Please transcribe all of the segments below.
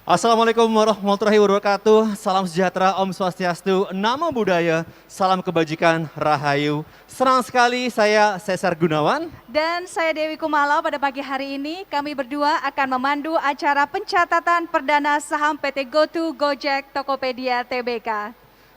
Assalamualaikum warahmatullahi wabarakatuh. Salam sejahtera, Om Swastiastu, Namo Buddhaya, salam kebajikan, Rahayu. Senang sekali saya Cesar Gunawan. Dan saya Dewi Kumala. Pada pagi hari ini kami berdua akan memandu acara pencatatan perdana saham PT GoTo Gojek Tokopedia Tbk.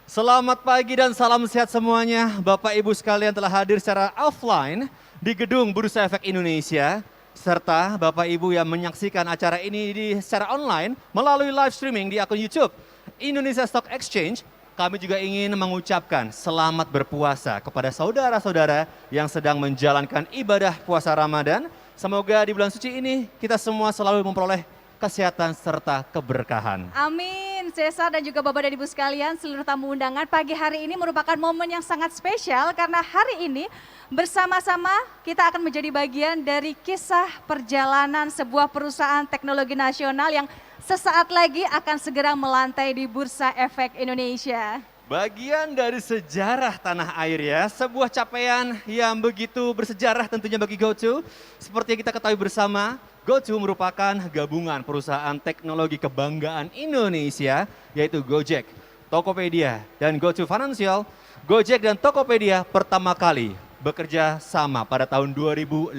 Selamat pagi dan salam sehat semuanya. Bapak Ibu sekalian telah hadir secara offline di gedung Bursa Efek Indonesia. Serta Bapak Ibu yang menyaksikan acara ini secara online melalui live streaming di akun YouTube Indonesia Stock Exchange. Kami juga ingin mengucapkan selamat berpuasa kepada saudara-saudara yang sedang menjalankan ibadah puasa Ramadan. Semoga di bulan suci ini kita semua selalu memperoleh kesehatan serta keberkahan. Amin. Cesar dan juga Bapak dan Ibu sekalian, seluruh tamu undangan, pagi hari ini merupakan momen yang sangat spesial karena hari ini bersama-sama kita akan menjadi bagian dari kisah perjalanan sebuah perusahaan teknologi nasional yang sesaat lagi akan segera melantai di Bursa Efek Indonesia. Bagian dari sejarah tanah air ya, sebuah capaian yang begitu bersejarah tentunya bagi GoTo. Seperti yang kita ketahui bersama, GoTo merupakan gabungan perusahaan teknologi kebanggaan Indonesia, yaitu Gojek, Tokopedia, dan GoTo Financial. Gojek dan Tokopedia pertama kali bekerja sama pada tahun 2015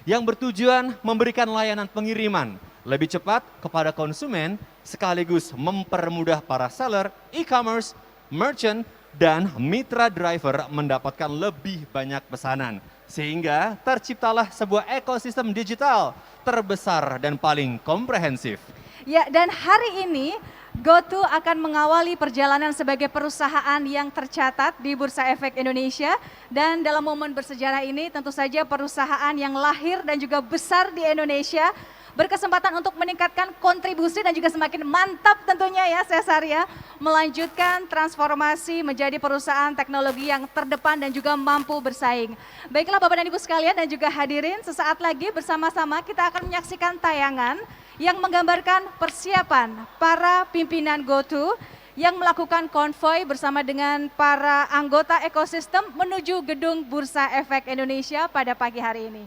yang bertujuan memberikan layanan pengiriman lebih cepat kepada konsumen sekaligus mempermudah para seller, e-commerce, merchant, dan mitra driver mendapatkan lebih banyak pesanan. Sehingga terciptalah sebuah ekosistem digital terbesar dan paling komprehensif. Ya, dan hari ini GoTo akan mengawali perjalanan sebagai perusahaan yang tercatat di Bursa Efek Indonesia. Dan dalam momen bersejarah ini tentu saja perusahaan yang lahir dan juga besar di Indonesia berkesempatan untuk meningkatkan kontribusi dan juga semakin mantap tentunya ya Cesar ya, melanjutkan transformasi menjadi perusahaan teknologi yang terdepan dan juga mampu bersaing. Baiklah Bapak dan Ibu sekalian dan juga hadirin, sesaat lagi bersama-sama kita akan menyaksikan tayangan yang menggambarkan persiapan para pimpinan GoTo yang melakukan konvoi bersama dengan para anggota ekosistem menuju gedung Bursa Efek Indonesia pada pagi hari ini.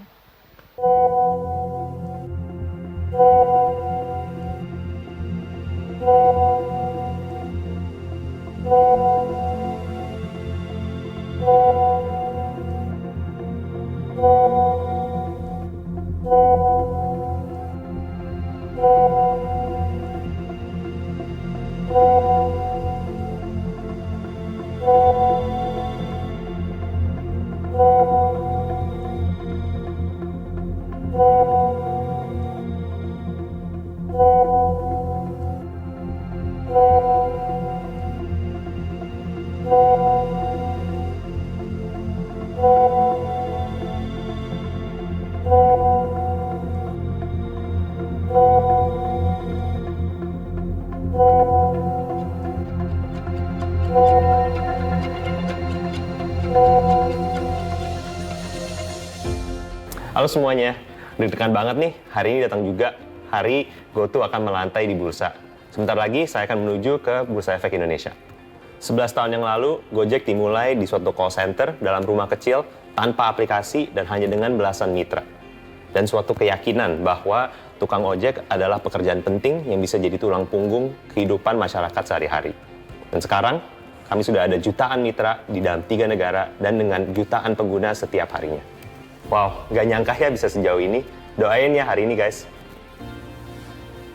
Halo semuanya, deg-degan banget nih, hari ini datang juga hari GoTo akan melantai di bursa. Sebentar lagi saya akan menuju ke Bursa Efek Indonesia. 11 tahun yang lalu, Gojek dimulai di suatu call center dalam rumah kecil tanpa aplikasi dan hanya dengan belasan mitra. Dan suatu keyakinan bahwa tukang ojek adalah pekerjaan penting yang bisa jadi tulang punggung kehidupan masyarakat sehari-hari. Dan sekarang, kami sudah ada jutaan mitra di dalam 3 negara dan dengan jutaan pengguna setiap harinya. Wow, gak nyangka ya bisa sejauh ini. Doain ya hari ini guys.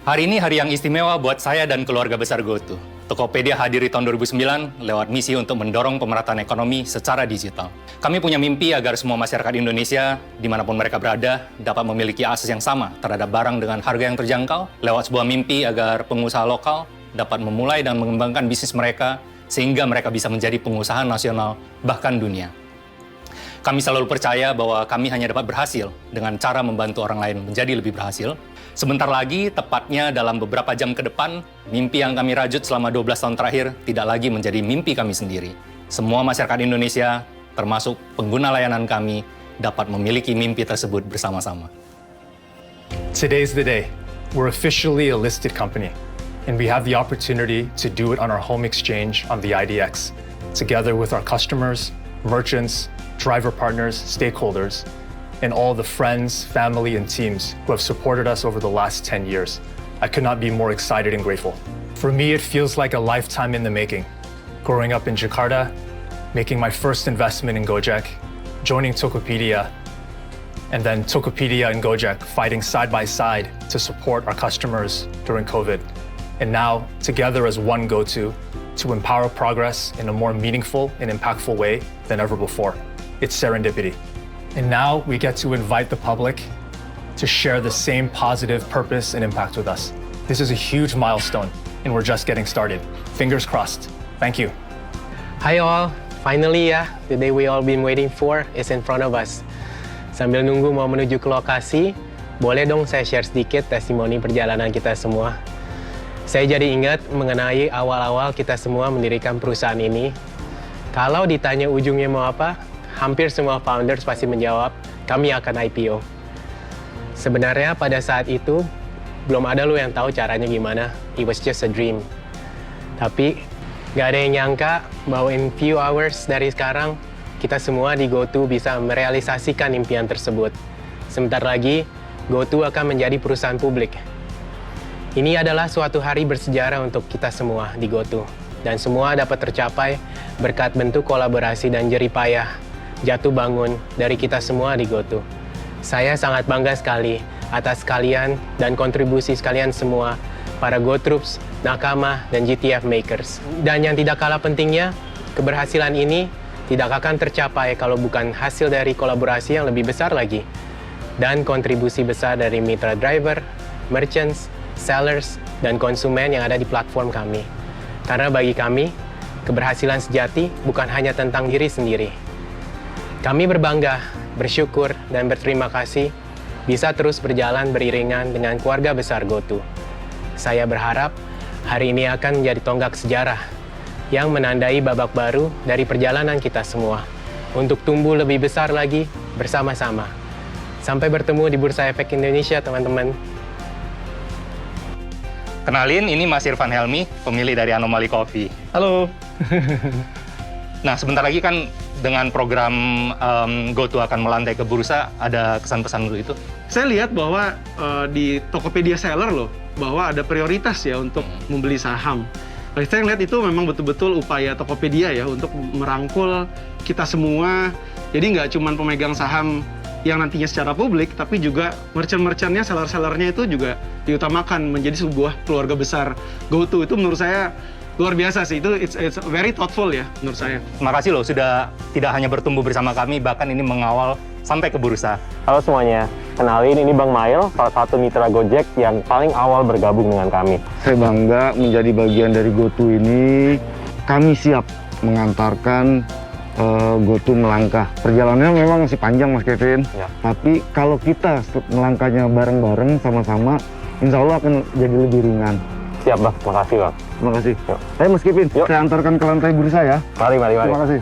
Hari ini hari yang istimewa buat saya dan keluarga besar GoTo. Tokopedia hadir di tahun 2009 lewat misi untuk mendorong pemerataan ekonomi secara digital. Kami punya mimpi agar semua masyarakat Indonesia, dimanapun mereka berada, dapat memiliki akses yang sama terhadap barang dengan harga yang terjangkau, lewat sebuah mimpi agar pengusaha lokal dapat memulai dan mengembangkan bisnis mereka, sehingga mereka bisa menjadi pengusaha nasional, bahkan dunia. Kami selalu percaya bahwa kami hanya dapat berhasil dengan cara membantu orang lain menjadi lebih berhasil. Sebentar lagi, tepatnya dalam beberapa jam ke depan, mimpi yang kami rajut selama 12 tahun terakhir tidak lagi menjadi mimpi kami sendiri. Semua masyarakat Indonesia, termasuk pengguna layanan kami, dapat memiliki mimpi tersebut bersama-sama. Today's the day. We're officially a listed company, and we have the opportunity to do it on our home exchange on the IDX, together with our customers, merchants, driver partners, stakeholders, and all the friends, family, and teams who have supported us over the last 10 years. I could not be more excited and grateful. For me, it feels like a lifetime in the making. Growing up in Jakarta, making my first investment in Gojek, joining Tokopedia, and then Tokopedia and Gojek fighting side by side to support our customers during COVID. And now, together as one GoTo, to empower progress in a more meaningful and impactful way than ever before. It's serendipity. And now we get to invite the public to share the same positive purpose and impact with us. This is a huge milestone, and we're just getting started. Fingers crossed. Thank you. Hi all, finally ya, the day we all been waiting for is in front of us. Sambil nunggu mau menuju ke lokasi, boleh dong saya share sedikit testimoni perjalanan kita semua. Saya jadi ingat mengenai awal-awal kita semua mendirikan perusahaan ini. Kalau ditanya ujungnya mau apa, hampir semua founders pasti menjawab, kami akan IPO. Sebenarnya pada saat itu, belum ada lo yang tahu caranya gimana. It was just a dream. Tapi, gak ada yang nyangka bahwa in few hours dari sekarang, kita semua di GoTo bisa merealisasikan impian tersebut. Sebentar lagi, GoTo akan menjadi perusahaan publik. Ini adalah suatu hari bersejarah untuk kita semua di GoTo. Dan semua dapat tercapai berkat bentuk kolaborasi dan jerih payah jatuh bangun dari kita semua di GoTo. Saya sangat bangga sekali atas kalian dan kontribusi sekalian semua, para GoTroops, Nakama, dan GTF Makers. Dan yang tidak kalah pentingnya, keberhasilan ini tidak akan tercapai kalau bukan hasil dari kolaborasi yang lebih besar lagi. Dan kontribusi besar dari mitra driver, merchants, sellers, dan konsumen yang ada di platform kami. Karena bagi kami, keberhasilan sejati bukan hanya tentang diri sendiri. Kami berbangga, bersyukur, dan berterima kasih bisa terus berjalan beriringan dengan keluarga besar GoTo. Saya berharap hari ini akan menjadi tonggak sejarah yang menandai babak baru dari perjalanan kita semua untuk tumbuh lebih besar lagi bersama-sama. Sampai bertemu di Bursa Efek Indonesia, teman-teman. Kenalin, ini Mas Irfan Helmi, pemilik dari Anomali Coffee. Halo. Nah, sebentar lagi kan dengan program GoTo akan melantai ke bursa, ada kesan-pesan dulu itu? Saya lihat bahwa di Tokopedia Seller loh, bahwa ada prioritas ya untuk membeli saham. Saya lihat itu memang betul-betul upaya Tokopedia ya untuk merangkul kita semua. Jadi nggak cuma pemegang saham yang nantinya secara publik, tapi juga merchant-merchantnya, seller-sellernya itu juga diutamakan menjadi sebuah keluarga besar GoTo. Itu menurut saya luar biasa sih, itu it's very thoughtful ya menurut saya. Terima kasih loh sudah tidak hanya bertumbuh bersama kami, bahkan ini mengawal sampai ke bursa. Halo semuanya, kenalin ini Bang Mail, salah satu mitra Gojek yang paling awal bergabung dengan kami. Saya bangga menjadi bagian dari GoTo ini. Kami siap mengantarkan GoTo melangkah. Perjalanannya memang masih panjang Mas Kevin, Ya. tapi kalau kita melangkahnya bareng-bareng sama-sama, insya Allah akan jadi lebih ringan. Siap Bang, makasih Bang. Terima kasih. Yuk. Ayo Mas Kevin, Yuk. saya antarkan ke lantai bursa ya. Mari. Terima kasih.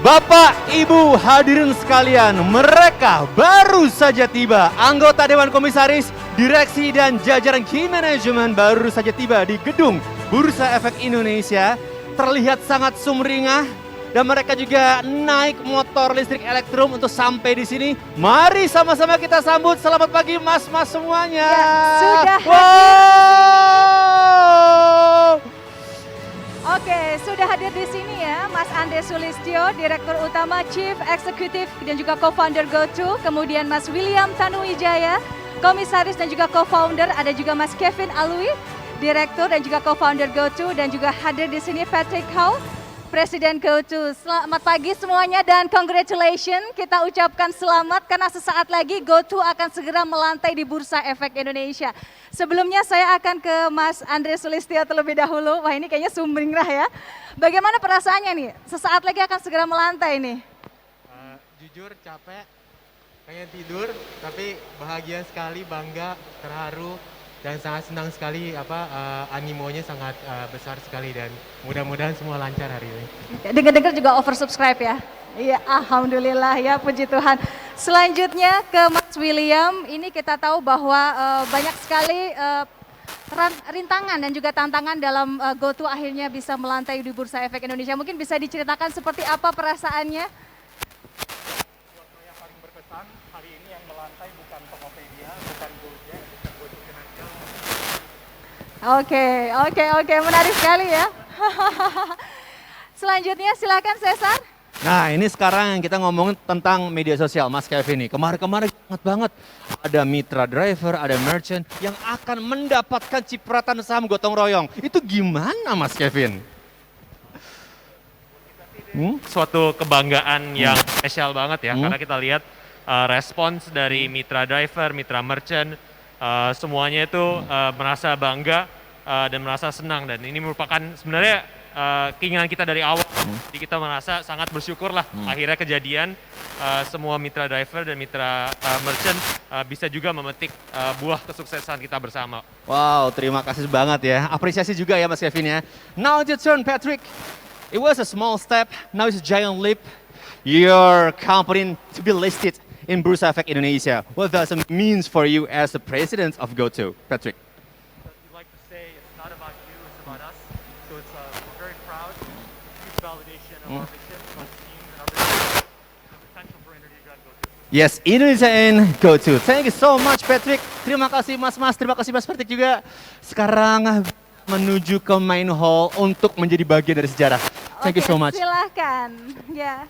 Bapak, Ibu, hadirin sekalian, mereka baru saja tiba. Anggota Dewan Komisaris, Direksi dan jajaran Key Management baru saja tiba di gedung Bursa Efek Indonesia. Terlihat sangat sumringah dan mereka juga naik motor listrik elektrum untuk sampai di sini. Mari sama-sama kita sambut. Selamat pagi mas-mas semuanya. Ya, sudah Wow. Oke, sudah hadir di sini ya Mas Andre Sulistyo, Direktur Utama, Chief Executive dan juga Co-Founder GoTo. Kemudian Mas William Tanuwijaya, Komisaris dan juga Co-Founder. Ada juga Mas Kevin Alwi, Direktur dan juga Co-Founder GoTo. Dan juga hadir di sini Patrick Hall, Presiden GoTo. Selamat pagi semuanya dan congratulations. Kita ucapkan selamat karena sesaat lagi GoTo akan segera melantai di Bursa Efek Indonesia. Sebelumnya saya akan ke Mas Andre Sulistyo terlebih dahulu. Wah ini kayaknya sumringah ya. Bagaimana perasaannya nih? Sesaat lagi akan segera melantai nih. Jujur capek, pengen tidur, tapi bahagia sekali, bangga, terharu, dan sangat senang sekali. Animonya sangat besar sekali dan mudah-mudahan semua lancar hari ini. Dengar-dengar juga oversubscribe ya? Iya, alhamdulillah ya, puji Tuhan. Selanjutnya ke Mas William, ini kita tahu bahwa banyak sekali rintangan dan juga tantangan dalam GoTo akhirnya bisa melantai di Bursa Efek Indonesia. Mungkin bisa diceritakan seperti apa perasaannya? Yang paling berkesan hari ini yang melantai bukan Tokopedia, bukan Gojek, bukan GoTo Financial. Oke, menarik sekali ya. Selanjutnya silakan Cesar. Nah ini sekarang kita ngomongin tentang media sosial Mas Kevin nih. Kemarin ingat banget ada mitra driver, ada merchant yang akan mendapatkan cipratan saham gotong royong. Itu gimana Mas Kevin? Suatu kebanggaan yang spesial banget ya, karena kita lihat respons dari mitra driver, mitra merchant, semuanya itu merasa bangga dan merasa senang, dan ini merupakan sebenarnya keinginan kita dari awal. Jadi kita merasa sangat bersyukur lah akhirnya kejadian semua mitra driver dan mitra merchant bisa juga memetik buah kesuksesan kita bersama. Wow, terima kasih banget ya. Apresiasi juga ya Mas Kevin ya. Now it's your turn Patrick. It was a small step, now it's a giant leap. Your company to be listed in Bursa Efek Indonesia. What does it mean for you as the president of GoTo, Patrick? We'd like to say it's not about you, it's about us. So it's we're very proud, huge validation of our mission, our team, and our business, the potential for Indonesia and GoTo. Yes, Indonesia and GoTo. Thank you so much Patrick. Terima kasih Mas-Mas, terima kasih Mas Patrick juga. Sekarang menuju ke main hall untuk menjadi bagian dari sejarah. Thank you so much. Silahkan. Ya.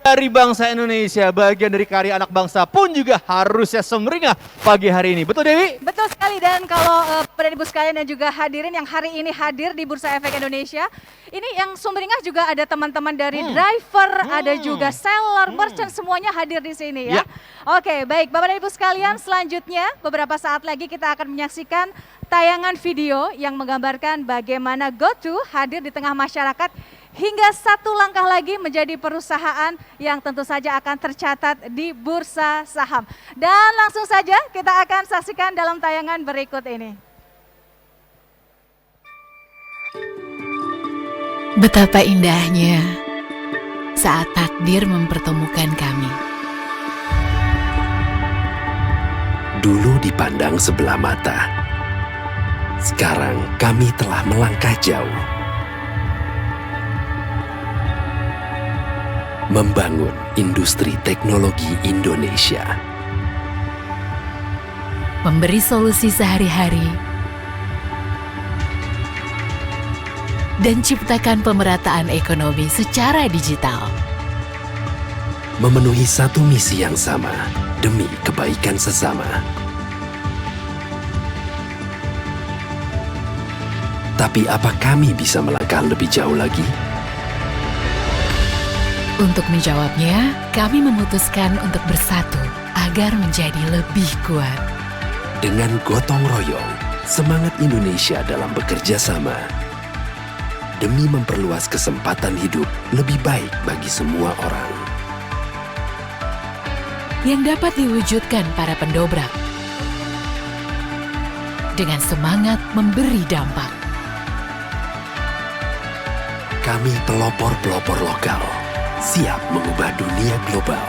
Dari bangsa Indonesia, bagian dari karya anak bangsa pun juga harusnya sumringah pagi hari ini. Betul Dewi? Betul sekali, dan kalau Bapak Ibu sekalian dan juga hadirin yang hari ini hadir di Bursa Efek Indonesia, ini yang sumringah juga ada teman-teman dari driver, ada juga seller, merchant, semuanya hadir di sini ya. Oke, baik Bapak dan Ibu sekalian, selanjutnya beberapa saat lagi kita akan menyaksikan tayangan video yang menggambarkan bagaimana GoTo hadir di tengah masyarakat hingga satu langkah lagi menjadi perusahaan yang tentu saja akan tercatat di bursa saham. Dan langsung saja kita akan saksikan dalam tayangan berikut ini. Betapa indahnya saat takdir mempertemukan kami. Dulu dipandang sebelah mata, sekarang kami telah melangkah jauh. Membangun industri teknologi Indonesia. Memberi solusi sehari-hari. Dan ciptakan pemerataan ekonomi secara digital. Memenuhi satu misi yang sama demi kebaikan sesama. Tapi apa kami bisa melangkah lebih jauh lagi? Untuk menjawabnya, kami memutuskan untuk bersatu agar menjadi lebih kuat. Dengan gotong royong, semangat Indonesia dalam bekerja sama. Demi memperluas kesempatan hidup lebih baik bagi semua orang. Yang dapat diwujudkan para pendobrak. dengan semangat memberi dampak. Kami pelopor-pelopor lokal, siap mengubah dunia global.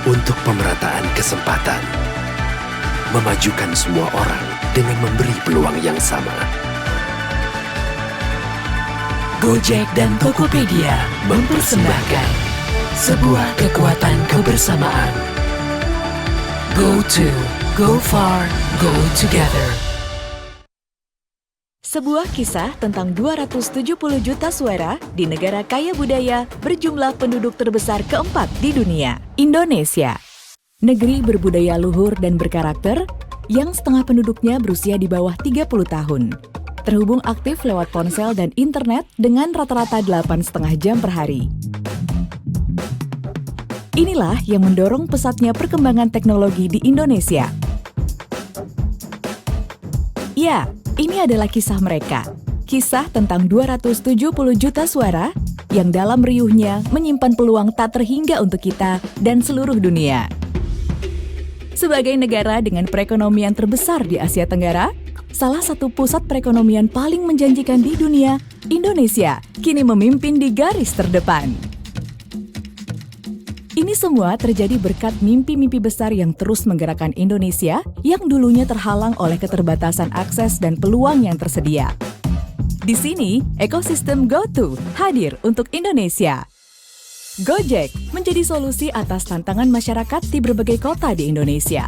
Untuk pemerataan kesempatan, memajukan semua orang dengan memberi peluang yang sama. Gojek dan Tokopedia mempersembahkan sebuah kekuatan kebersamaan. Go to, go far, go together. Sebuah kisah tentang 270 juta suara di negara kaya budaya berjumlah penduduk terbesar keempat di dunia, Indonesia. Negeri berbudaya luhur dan berkarakter yang setengah penduduknya berusia di bawah 30 tahun. Terhubung aktif lewat ponsel dan internet dengan rata-rata 8,5 jam per hari. Inilah yang mendorong pesatnya perkembangan teknologi di Indonesia. Ya, ini adalah kisah mereka. Kisah tentang 270 juta suara yang dalam riuhnya menyimpan peluang tak terhingga untuk kita dan seluruh dunia. Sebagai negara dengan perekonomian terbesar di Asia Tenggara, salah satu pusat perekonomian paling menjanjikan di dunia, Indonesia kini memimpin di garis terdepan. Ini semua terjadi berkat mimpi-mimpi besar yang terus menggerakkan Indonesia yang dulunya terhalang oleh keterbatasan akses dan peluang yang tersedia. Di sini, ekosistem GoTo hadir untuk Indonesia. Gojek menjadi solusi atas tantangan masyarakat di berbagai kota di Indonesia.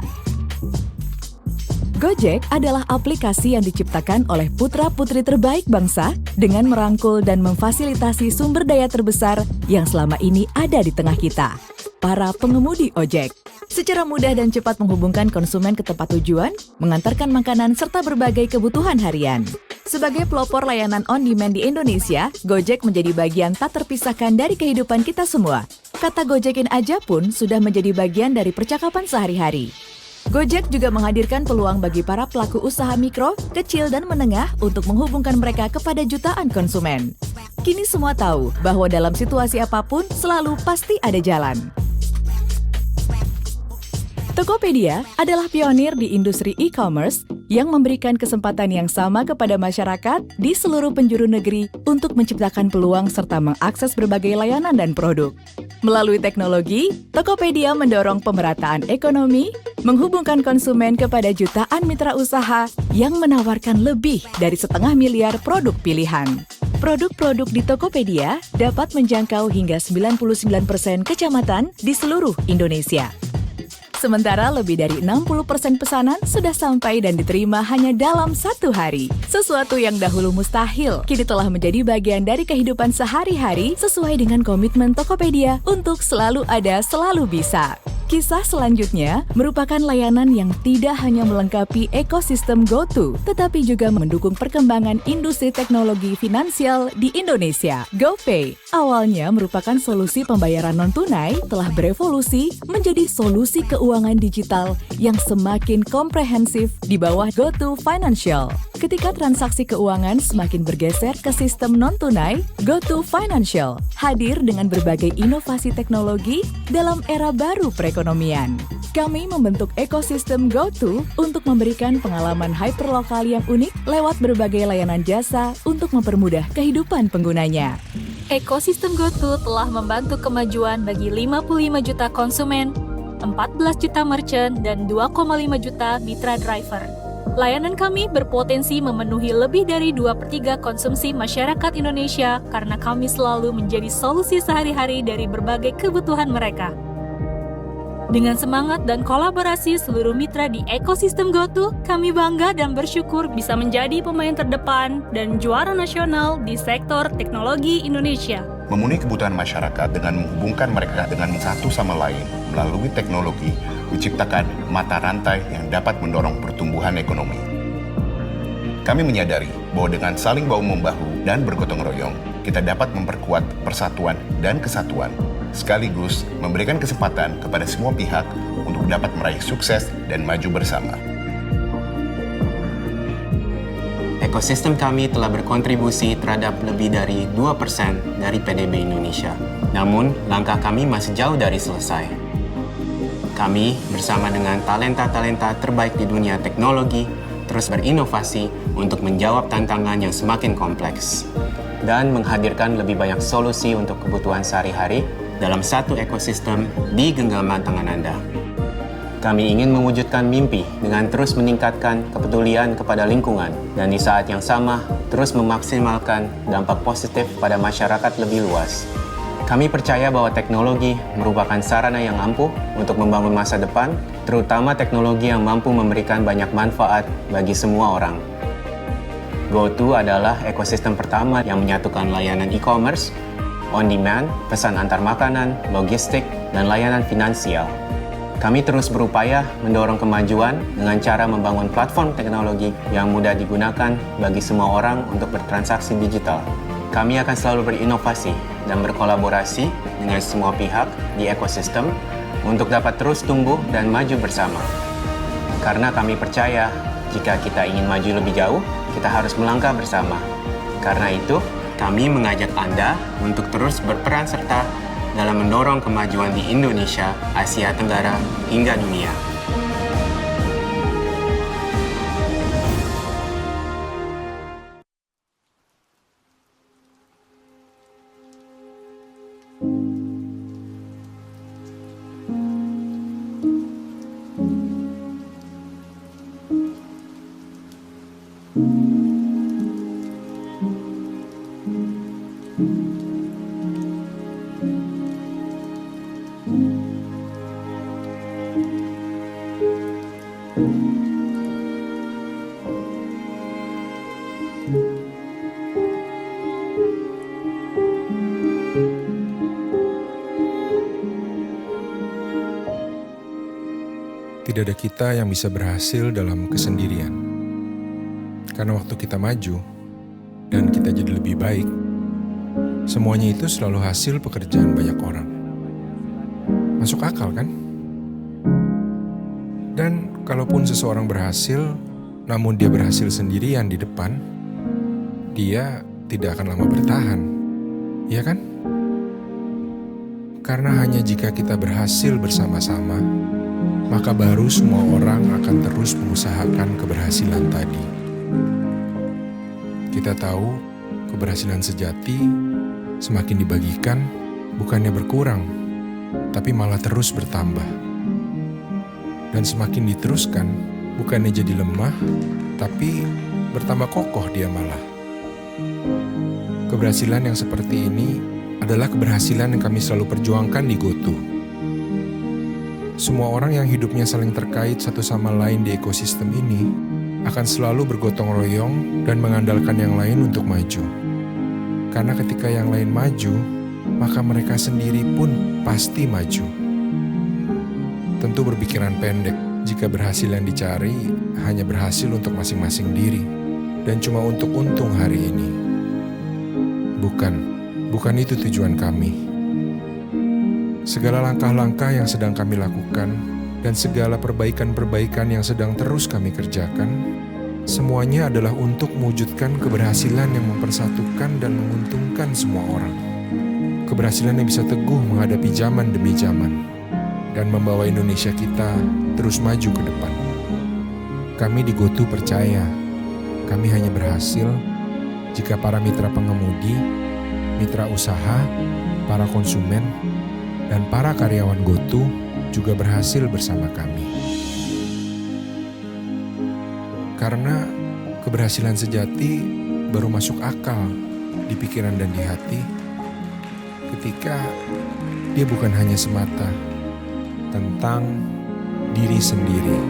Gojek adalah aplikasi yang diciptakan oleh putra-putri terbaik bangsa dengan merangkul dan memfasilitasi sumber daya terbesar yang selama ini ada di tengah kita, para pengemudi ojek. Secara mudah dan cepat menghubungkan konsumen ke tempat tujuan, mengantarkan makanan serta berbagai kebutuhan harian. Sebagai pelopor layanan on-demand di Indonesia, Gojek menjadi bagian tak terpisahkan dari kehidupan kita semua. Kata gojekin aja pun sudah menjadi bagian dari percakapan sehari-hari. Gojek juga menghadirkan peluang bagi para pelaku usaha mikro, kecil, dan menengah untuk menghubungkan mereka kepada jutaan konsumen. Kini semua tahu bahwa dalam situasi apapun selalu pasti ada jalan. Tokopedia adalah pionir di industri e-commerce yang memberikan kesempatan yang sama kepada masyarakat di seluruh penjuru negeri untuk menciptakan peluang serta mengakses berbagai layanan dan produk. Melalui teknologi, Tokopedia mendorong pemerataan ekonomi, menghubungkan konsumen kepada jutaan mitra usaha yang menawarkan lebih dari 500 miliar produk pilihan. Produk-produk di Tokopedia dapat menjangkau hingga 99% kecamatan di seluruh Indonesia. Sementara lebih dari 60% pesanan sudah sampai dan diterima hanya dalam 1 hari. Sesuatu yang dahulu mustahil, kini telah menjadi bagian dari kehidupan sehari-hari sesuai dengan komitmen Tokopedia untuk selalu ada, selalu bisa. Kisah selanjutnya merupakan layanan yang tidak hanya melengkapi ekosistem GoTo, tetapi juga mendukung perkembangan industri teknologi finansial di Indonesia. GoPay awalnya merupakan solusi pembayaran non-tunai telah berevolusi menjadi solusi keuangan digital yang semakin komprehensif di bawah GoTo Financial. Ketika transaksi keuangan semakin bergeser ke sistem non-tunai, GoTo Financial hadir dengan berbagai inovasi teknologi dalam era baru perekonomian. Kami membentuk ekosistem GoTo untuk memberikan pengalaman hyperlokal yang unik lewat berbagai layanan jasa untuk mempermudah kehidupan penggunanya. Ekosistem GoTo telah membantu kemajuan bagi 55 juta konsumen, 14 juta merchant, dan 2,5 juta mitra driver. Layanan kami berpotensi memenuhi lebih dari 2/3 konsumsi masyarakat Indonesia karena kami selalu menjadi solusi sehari-hari dari berbagai kebutuhan mereka. Dengan semangat dan kolaborasi seluruh mitra di ekosistem GoTo, kami bangga dan bersyukur bisa menjadi pemain terdepan dan juara nasional di sektor teknologi Indonesia. Memenuhi kebutuhan masyarakat dengan menghubungkan mereka dengan satu sama lain melalui teknologi, menciptakan mata rantai yang dapat mendorong pertumbuhan ekonomi. Kami menyadari bahwa dengan saling bahu-membahu dan bergotong royong, kita dapat memperkuat persatuan dan kesatuan, sekaligus memberikan kesempatan kepada semua pihak untuk dapat meraih sukses dan maju bersama. ekosistem kami telah berkontribusi terhadap lebih dari 2% dari PDB Indonesia. Namun, langkah kami masih jauh dari selesai. Kami bersama dengan talenta-talenta terbaik di dunia teknologi terus berinovasi untuk menjawab tantangan yang semakin kompleks dan menghadirkan lebih banyak solusi untuk kebutuhan sehari-hari dalam satu ekosistem di genggaman tangan Anda. Kami ingin mewujudkan mimpi dengan terus meningkatkan kepedulian kepada lingkungan dan di saat yang sama terus memaksimalkan dampak positif pada masyarakat lebih luas. Kami percaya bahwa teknologi merupakan sarana yang ampuh untuk membangun masa depan, terutama teknologi yang mampu memberikan banyak manfaat bagi semua orang. GoTo adalah ekosistem pertama yang menyatukan layanan e-commerce, on-demand, pesan antar makanan, logistik, dan layanan finansial. Kami terus berupaya mendorong kemajuan dengan cara membangun platform teknologi yang mudah digunakan bagi semua orang untuk bertransaksi digital. Kami akan selalu berinovasi dan berkolaborasi dengan semua pihak di ekosistem untuk dapat terus tumbuh dan maju bersama. Karena kami percaya, jika kita ingin maju lebih jauh, kita harus melangkah bersama. Karena itu, kami mengajak Anda untuk terus berperan serta dalam mendorong kemajuan di Indonesia, Asia Tenggara, hingga dunia. Tidak ada kita yang bisa berhasil dalam kesendirian. Karena waktu kita maju dan kita jadi lebih baik, semuanya itu selalu hasil pekerjaan banyak orang. Masuk akal kan? Dan kalaupun seseorang berhasil, namun dia berhasil sendirian di depan, dia tidak akan lama bertahan. Iya kan? Karena hanya jika kita berhasil bersama-sama, maka baru semua orang akan terus mengusahakan keberhasilan tadi. Kita tahu keberhasilan sejati semakin dibagikan bukannya berkurang, tapi malah terus bertambah. Dan semakin diteruskan bukannya jadi lemah, tapi bertambah kokoh dia malah. Keberhasilan yang seperti ini adalah keberhasilan yang kami selalu perjuangkan di GoTo. Semua orang yang hidupnya saling terkait satu sama lain di ekosistem ini akan selalu bergotong royong dan mengandalkan yang lain untuk maju. Karena ketika yang lain maju, maka mereka sendiri pun pasti maju. Tentu berpikiran pendek jika berhasil yang dicari hanya berhasil untuk masing-masing diri dan cuma untuk untung hari ini. Bukan itu tujuan kami. Segala langkah-langkah yang sedang kami lakukan dan segala perbaikan-perbaikan yang sedang terus kami kerjakan, semuanya adalah untuk mewujudkan keberhasilan yang mempersatukan dan menguntungkan semua orang. Keberhasilan yang bisa teguh menghadapi zaman demi zaman dan membawa Indonesia kita terus maju ke depan. Kami di GoTo percaya, kami hanya berhasil jika para mitra pengemudi, mitra usaha, para konsumen, dan para karyawan GoTo juga berhasil bersama kami. Karena keberhasilan sejati baru masuk akal di pikiran dan di hati ketika dia bukan hanya semata tentang diri sendiri.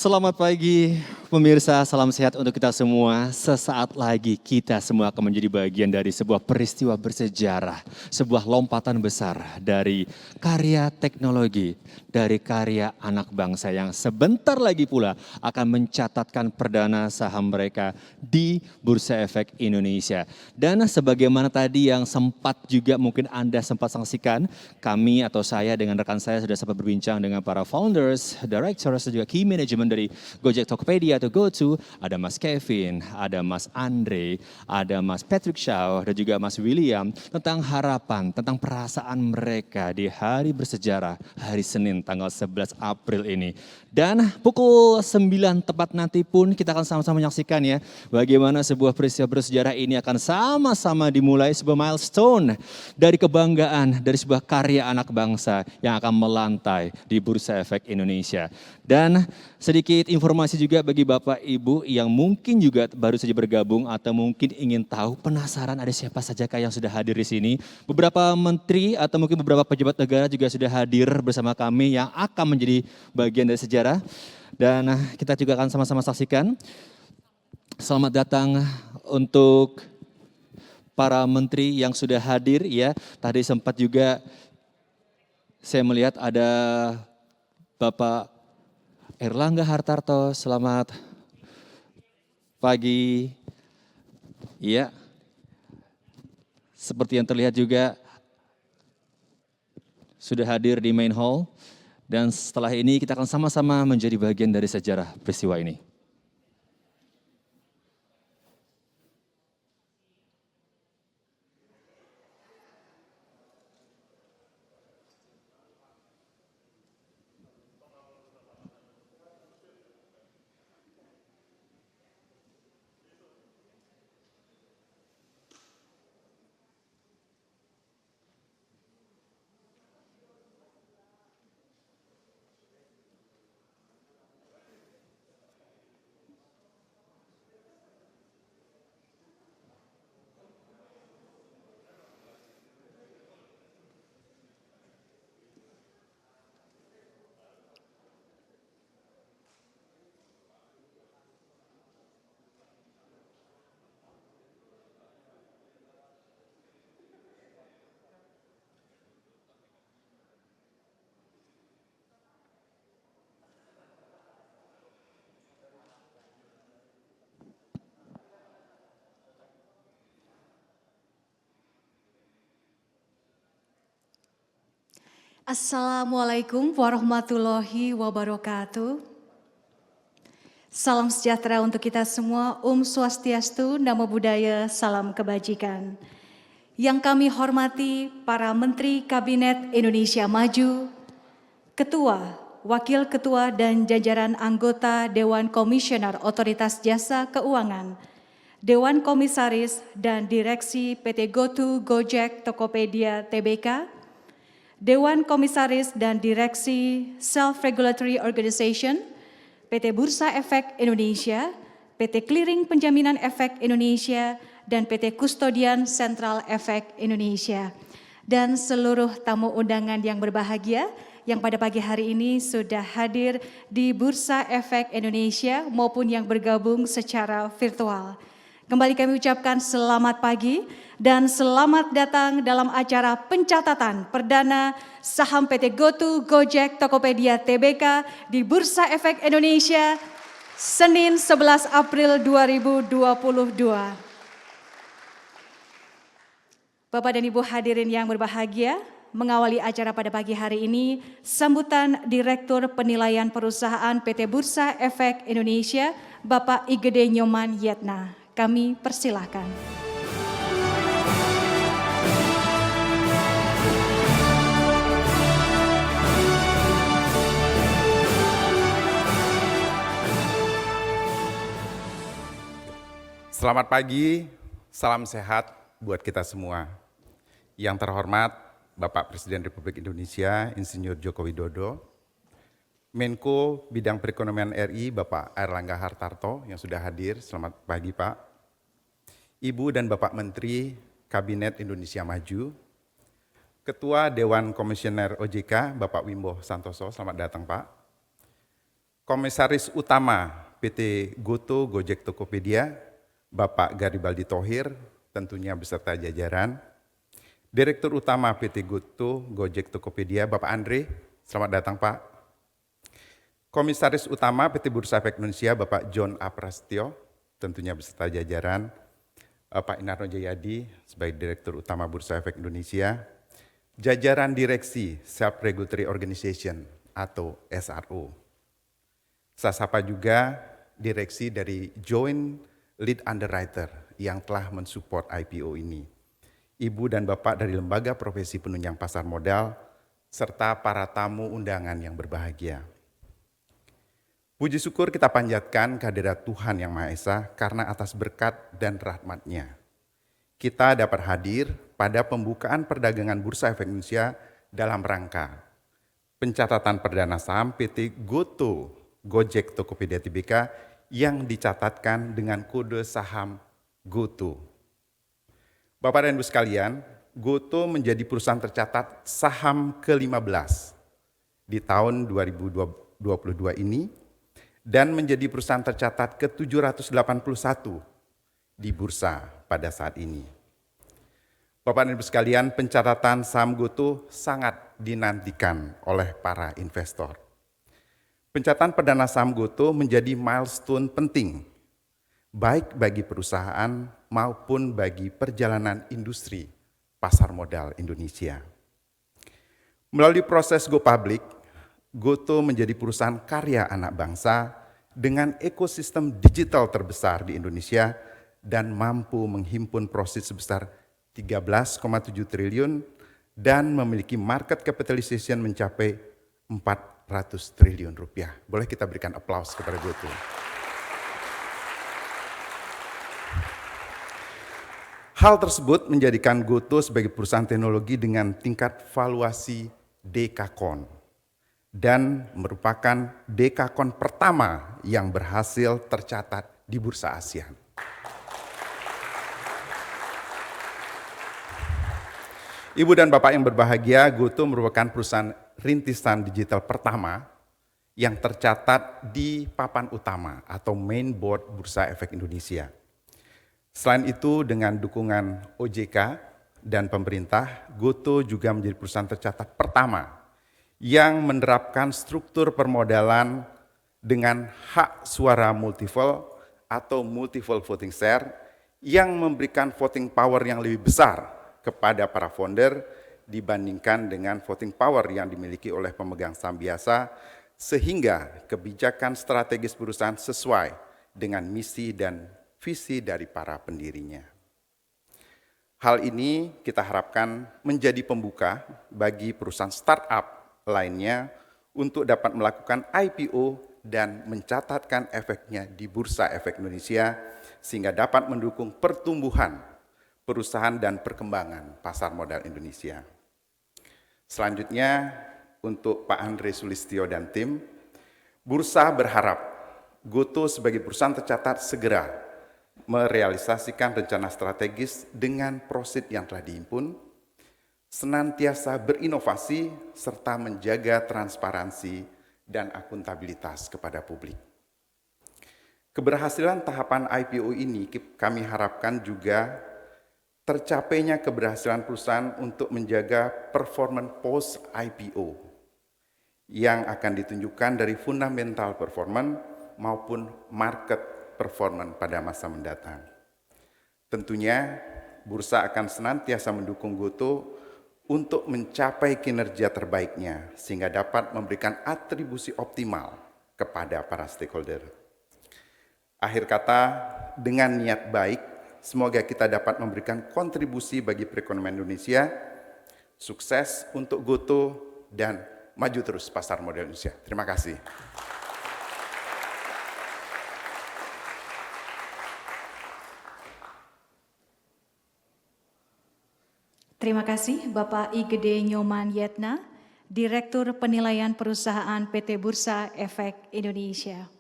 Selamat pagi Pemirsa, salam sehat untuk kita semua. Sesaat lagi kita semua akan menjadi bagian dari sebuah peristiwa bersejarah. Sebuah lompatan besar dari karya teknologi, dari karya anak bangsa yang sebentar lagi pula akan mencatatkan perdana saham mereka di Bursa Efek Indonesia. Dan sebagaimana tadi yang sempat juga mungkin Anda sempat saksikan, kami atau saya dengan rekan saya sudah sempat berbincang dengan para founders, directors, dan juga key management dari Gojek Tokopedia atau GoTo. Ada Mas Kevin, ada Mas Andre, ada Mas Patrick Shaw, dan juga Mas William tentang harapan, tentang perasaan mereka di hari bersejarah, hari Senin tanggal 11 April ini. Dan pukul 9 tepat nanti pun kita akan sama-sama menyaksikan ya bagaimana sebuah peristiwa bersejarah ini akan sama-sama dimulai sebuah milestone dari kebanggaan, dari sebuah karya anak bangsa yang akan melantai di Bursa Efek Indonesia. Dan sedikit informasi juga bagi Bapak Ibu yang mungkin juga baru saja bergabung atau mungkin ingin tahu, penasaran ada siapa saja yang sudah hadir di sini. Beberapa menteri atau mungkin beberapa pejabat negara juga sudah hadir bersama kami yang akan menjadi bagian dari sejarah. Dan kita juga akan sama-sama saksikan. Selamat datang untuk para menteri yang sudah hadir ya. Tadi sempat juga saya melihat ada Bapak Airlangga Hartarto, selamat pagi. Iya, seperti yang terlihat juga sudah hadir di main hall. Dan setelah ini kita akan sama-sama menjadi bagian dari sejarah peristiwa ini. Assalamualaikum warahmatullahi wabarakatuh. Salam sejahtera untuk kita semua. Swastiastu, Namo Buddhaya, salam kebajikan. Yang kami hormati para Menteri Kabinet Indonesia Maju, Ketua, Wakil Ketua dan jajaran anggota Dewan Komisioner Otoritas Jasa Keuangan, Dewan Komisaris dan Direksi PT GoTo Gojek Tokopedia Tbk, Dewan Komisaris dan Direksi Self-Regulatory Organization, PT Bursa Efek Indonesia, PT Clearing Penjaminan Efek Indonesia, dan PT Kustodian Sentral Efek Indonesia. Dan seluruh tamu undangan yang berbahagia yang pada pagi hari ini sudah hadir di Bursa Efek Indonesia maupun yang bergabung secara virtual. Kembali kami ucapkan selamat pagi dan selamat datang dalam acara pencatatan perdana saham PT GoTo Gojek Tokopedia Tbk di Bursa Efek Indonesia Senin 11 April 2022. Bapak dan Ibu hadirin yang berbahagia, mengawali acara pada pagi hari ini sambutan Direktur Penilaian Perusahaan PT Bursa Efek Indonesia Bapak Igede Nyoman Yetna. Kami persilahkan. Selamat pagi, salam sehat buat kita semua. Yang terhormat Bapak Presiden Republik Indonesia, Insinyur Joko Widodo, Menko Bidang Perekonomian RI, Bapak Airlangga Hartarto yang sudah hadir, selamat pagi Pak. Ibu dan Bapak Menteri Kabinet Indonesia Maju, Ketua Dewan Komisioner OJK, Bapak Wimbo Santoso, selamat datang Pak. Komisaris Utama PT GoTo Gojek Tokopedia, Bapak Garibaldi Thohir, tentunya beserta jajaran. Direktur Utama PT GoTo Gojek Tokopedia, Bapak Andre, selamat datang Pak. Komisaris Utama PT Bursa Efek Indonesia, Bapak John A. Prasetyo, tentunya beserta jajaran. Pak Inarno Jayadi sebagai Direktur Utama Bursa Efek Indonesia. Jajaran Direksi Self Regulatory Organization atau SRO. Saya sapa juga direksi dari Joint Lead Underwriter yang telah mensupport IPO ini. Ibu dan Bapak dari Lembaga Profesi Penunjang Pasar Modal, serta para tamu undangan yang berbahagia. Puji syukur kita panjatkan kehadirat Tuhan Yang Maha Esa karena atas berkat dan rahmat-Nya. Kita dapat hadir pada pembukaan perdagangan Bursa Efek Indonesia dalam rangka pencatatan perdana saham PT GoTo Gojek Tokopedia Tbk yang dicatatkan dengan kode saham GoTo. Bapak dan Ibu sekalian, GoTo menjadi perusahaan tercatat saham ke-15 di tahun 2022 ini dan menjadi perusahaan tercatat ke-781 di bursa pada saat ini. Bapak dan Ibu sekalian, pencatatan saham GoTo sangat dinantikan oleh para investor. Pencatatan perdana saham GoTo menjadi milestone penting, baik bagi perusahaan maupun bagi perjalanan industri pasar modal Indonesia. Melalui proses go public, GoTo menjadi perusahaan karya anak bangsa dengan ekosistem digital terbesar di Indonesia dan mampu menghimpun prosit sebesar 13,7 triliun dan memiliki market capitalization mencapai 400 triliun rupiah. Boleh kita berikan aplaus kepada GoTo. Hal tersebut menjadikan GoTo sebagai perusahaan teknologi dengan tingkat valuasi dekakon dan merupakan dekakon pertama yang berhasil tercatat di Bursa ASEAN. Ibu dan Bapak yang berbahagia, GoTo merupakan perusahaan rintisan digital pertama yang tercatat di papan utama atau main board Bursa Efek Indonesia. Selain itu, dengan dukungan OJK dan pemerintah, GoTo juga menjadi perusahaan tercatat pertama yang menerapkan struktur permodalan dengan hak suara multiple atau multiple voting share yang memberikan voting power yang lebih besar kepada para founder dibandingkan dengan voting power yang dimiliki oleh pemegang saham biasa, sehingga kebijakan strategis perusahaan sesuai dengan misi dan visi dari para pendirinya. Hal ini kita harapkan menjadi pembuka bagi perusahaan startup lainnya untuk dapat melakukan IPO dan mencatatkan efeknya di Bursa Efek Indonesia sehingga dapat mendukung pertumbuhan perusahaan dan perkembangan pasar modal Indonesia. Selanjutnya, untuk Pak Andre Sulistyo dan tim, Bursa berharap GoTo sebagai perusahaan tercatat segera merealisasikan rencana strategis dengan prosit yang telah dihimpun, senantiasa berinovasi serta menjaga transparansi dan akuntabilitas kepada publik. Keberhasilan tahapan IPO ini kami harapkan juga tercapainya keberhasilan perusahaan untuk menjaga performance post IPO yang akan ditunjukkan dari fundamental performance maupun market performance pada masa mendatang. Tentunya bursa akan senantiasa mendukung GoTo untuk mencapai kinerja terbaiknya sehingga dapat memberikan atribusi optimal kepada para stakeholder. Akhir kata, dengan niat baik, semoga kita dapat memberikan kontribusi bagi perekonomian Indonesia, sukses untuk GoTo, dan maju terus pasar modal Indonesia. Terima kasih. Terima kasih Bapak Igede Nyoman Yetna, Direktur Penilaian Perusahaan PT Bursa Efek Indonesia.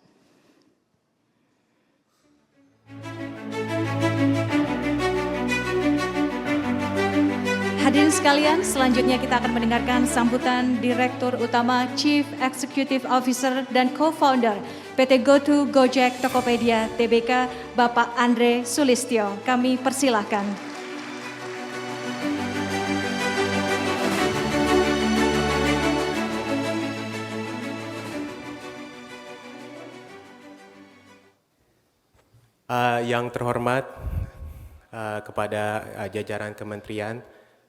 Hadirin sekalian, selanjutnya kita akan mendengarkan sambutan Direktur Utama Chief Executive Officer dan Co-Founder PT GoTo Gojek Tokopedia Tbk, Bapak Andre Sulistyo. Kami persilahkan. Yang terhormat kepada jajaran kementerian,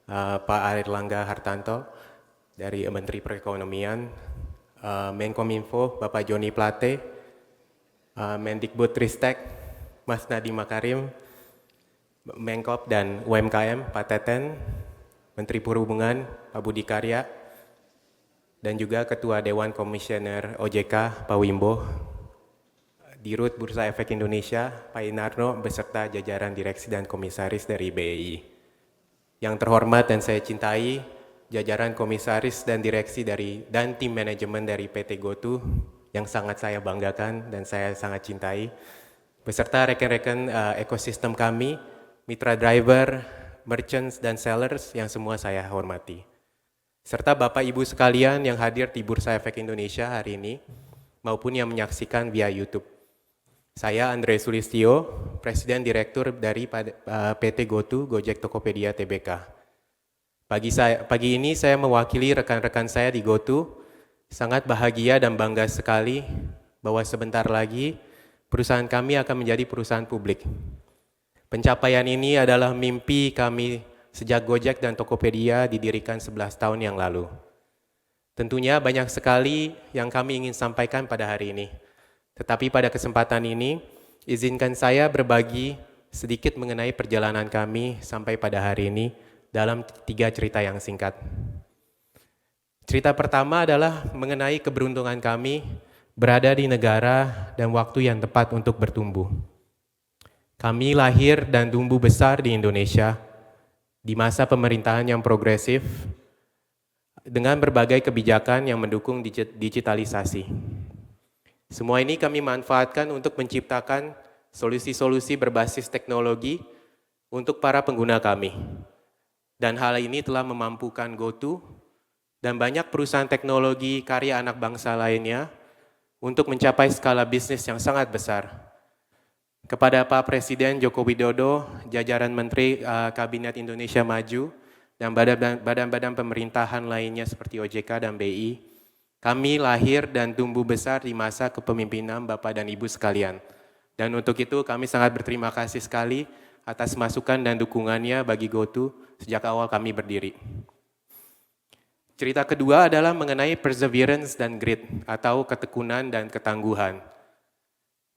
Pak Airlangga Hartanto dari Menteri Perekonomian, Menkominfo Bapak Joni Plate, Mendikbudristek Mas Nadiem Makarim, Menkop dan UMKM Pak Teten, Menteri Perhubungan Pak Budi Karya, dan juga Ketua Dewan Komisioner OJK Pak Wimbo, Dirut Bursa Efek Indonesia, Pak Inarno, beserta jajaran direksi dan komisaris dari BEI. Yang terhormat dan saya cintai, jajaran komisaris dan direksi dan tim manajemen dari PT GoTo, yang sangat saya banggakan dan saya sangat cintai, beserta rekan-rekan ekosistem kami, mitra driver, merchants, dan sellers yang semua saya hormati. Serta Bapak Ibu sekalian yang hadir di Bursa Efek Indonesia hari ini, maupun yang menyaksikan via YouTube. Saya Andre Sulistyo, Presiden Direktur dari PT GoTo Gojek Tokopedia Tbk. Pagi ini saya mewakili rekan-rekan saya di GoTo, sangat bahagia dan bangga sekali bahwa sebentar lagi perusahaan kami akan menjadi perusahaan publik. Pencapaian ini adalah mimpi kami sejak Gojek dan Tokopedia didirikan 11 tahun yang lalu. Tentunya banyak sekali yang kami ingin sampaikan pada hari ini. Tetapi pada kesempatan ini, izinkan saya berbagi sedikit mengenai perjalanan kami sampai pada hari ini dalam 3 cerita yang singkat. Cerita pertama adalah mengenai keberuntungan kami berada di negara dan waktu yang tepat untuk bertumbuh. Kami lahir dan tumbuh besar di Indonesia di masa pemerintahan yang progresif dengan berbagai kebijakan yang mendukung digitalisasi. Semua ini kami manfaatkan untuk menciptakan solusi-solusi berbasis teknologi untuk para pengguna kami. Dan hal ini telah memampukan GoTo dan banyak perusahaan teknologi karya anak bangsa lainnya untuk mencapai skala bisnis yang sangat besar. Kepada Pak Presiden Joko Widodo, jajaran Menteri Kabinet Indonesia Maju, dan badan-badan pemerintahan lainnya seperti OJK dan BI, kami lahir dan tumbuh besar di masa kepemimpinan Bapak dan Ibu sekalian. Dan untuk itu kami sangat berterima kasih sekali atas masukan dan dukungannya bagi GoTo sejak awal kami berdiri. Cerita kedua adalah mengenai perseverance dan grit atau ketekunan dan ketangguhan.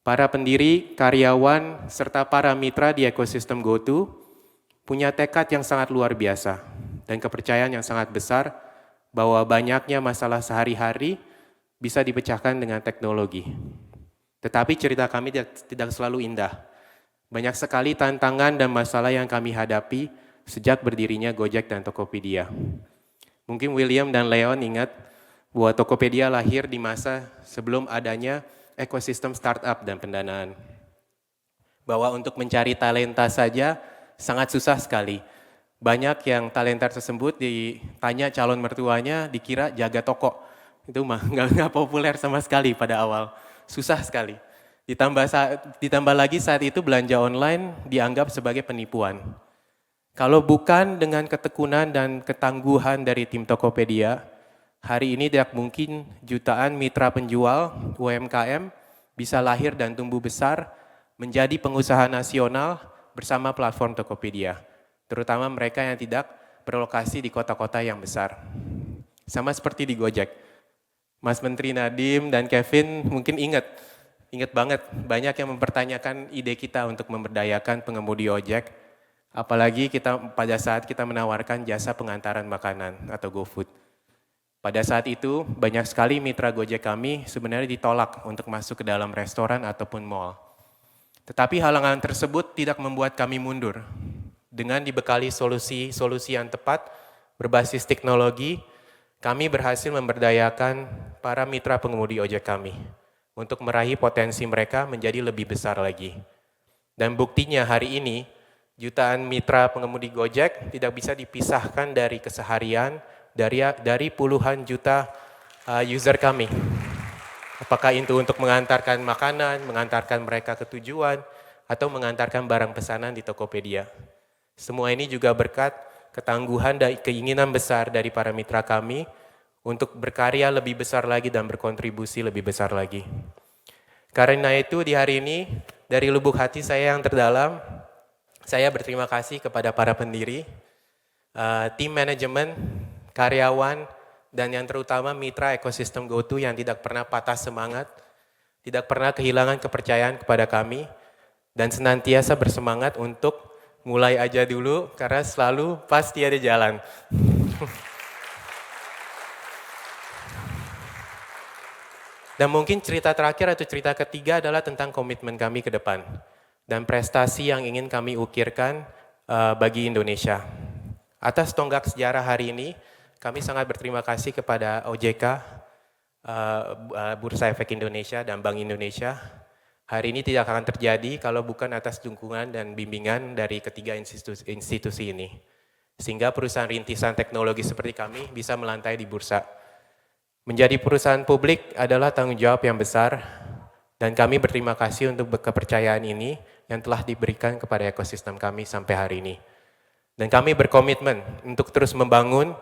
Para pendiri, karyawan, serta para mitra di ekosistem GoTo punya tekad yang sangat luar biasa dan kepercayaan yang sangat besar bahwa banyaknya masalah sehari-hari bisa dipecahkan dengan teknologi. Tetapi cerita kami tidak selalu indah. Banyak sekali tantangan dan masalah yang kami hadapi sejak berdirinya Gojek dan Tokopedia. Mungkin William dan Leon ingat bahwa Tokopedia lahir di masa sebelum adanya ekosistem startup dan pendanaan. Bahwa untuk mencari talenta saja sangat susah sekali. Banyak yang talenta tersebut ditanya calon mertuanya dikira jaga toko. Itu mah nggak populer sama sekali pada awal. Susah sekali. Ditambah lagi saat itu belanja online dianggap sebagai penipuan. Kalau bukan dengan ketekunan dan ketangguhan dari tim Tokopedia, hari ini tidak mungkin jutaan mitra penjual UMKM bisa lahir dan tumbuh besar menjadi pengusaha nasional bersama platform Tokopedia. Terutama mereka yang tidak berlokasi di kota-kota yang besar. Sama seperti di Gojek. Mas Menteri Nadiem dan Kevin mungkin ingat banget banyak yang mempertanyakan ide kita untuk memberdayakan pengemudi ojek. Apalagi pada saat kita menawarkan jasa pengantaran makanan atau GoFood. Pada saat itu banyak sekali mitra Gojek kami sebenarnya ditolak untuk masuk ke dalam restoran ataupun mall. Tetapi halangan tersebut tidak membuat kami mundur. Dengan dibekali solusi yang tepat berbasis teknologi, kami berhasil memberdayakan para mitra pengemudi ojek kami untuk meraih potensi mereka menjadi lebih besar lagi. Dan buktinya hari ini, jutaan mitra pengemudi Gojek tidak bisa dipisahkan dari keseharian dari puluhan juta user kami. Apakah itu untuk mengantarkan makanan, mengantarkan mereka ke tujuan, atau mengantarkan barang pesanan di Tokopedia. Semua ini juga berkat ketangguhan dan keinginan besar dari para mitra kami untuk berkarya lebih besar lagi dan berkontribusi lebih besar lagi. Karena itu di hari ini, dari lubuk hati saya yang terdalam, saya berterima kasih kepada para pendiri, tim manajemen, karyawan, dan yang terutama mitra ekosistem GoTo yang tidak pernah patah semangat, tidak pernah kehilangan kepercayaan kepada kami, dan senantiasa bersemangat untuk mulai aja dulu karena selalu pasti ada jalan. Dan mungkin cerita terakhir atau cerita ketiga adalah tentang komitmen kami ke depan dan prestasi yang ingin kami ukirkan bagi Indonesia. Atas tonggak sejarah hari ini, kami sangat berterima kasih kepada OJK, Bursa Efek Indonesia, dan Bank Indonesia. Hari ini tidak akan terjadi kalau bukan atas dukungan dan bimbingan dari ketiga institusi ini. Sehingga perusahaan rintisan teknologi seperti kami bisa melantai di bursa. Menjadi perusahaan publik adalah tanggung jawab yang besar, dan kami berterima kasih untuk kepercayaan ini yang telah diberikan kepada ekosistem kami sampai hari ini. Dan kami berkomitmen untuk terus membangun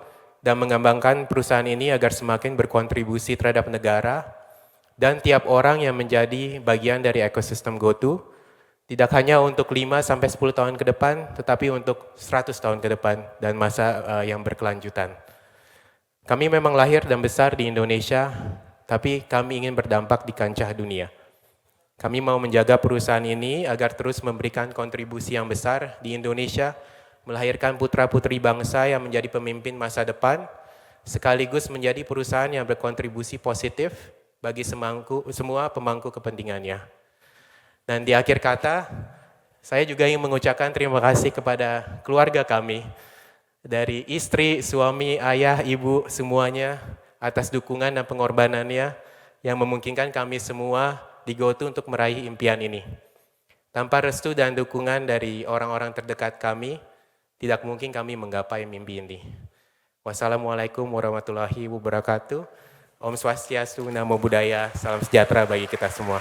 dan mengembangkan perusahaan ini agar semakin berkontribusi terhadap negara dan tiap orang yang menjadi bagian dari ekosistem GoTo, tidak hanya untuk 5-10 tahun ke depan, tetapi untuk 100 tahun ke depan dan masa yang berkelanjutan. Kami memang lahir dan besar di Indonesia, tapi kami ingin berdampak di kancah dunia. Kami mau menjaga perusahaan ini agar terus memberikan kontribusi yang besar di Indonesia, melahirkan putra-putri bangsa yang menjadi pemimpin masa depan, sekaligus menjadi perusahaan yang berkontribusi positif bagi semua pemangku kepentingannya. Dan di akhir kata, saya juga ingin mengucapkan terima kasih kepada keluarga kami, dari istri, suami, ayah, ibu, semuanya, atas dukungan dan pengorbanannya yang memungkinkan kami semua di GoTo untuk meraih impian ini. Tanpa restu dan dukungan dari orang-orang terdekat kami, tidak mungkin kami menggapai mimpi ini. Wassalamualaikum warahmatullahi wabarakatuh. Om Swastiastu, Namo Buddhaya, salam sejahtera bagi kita semua.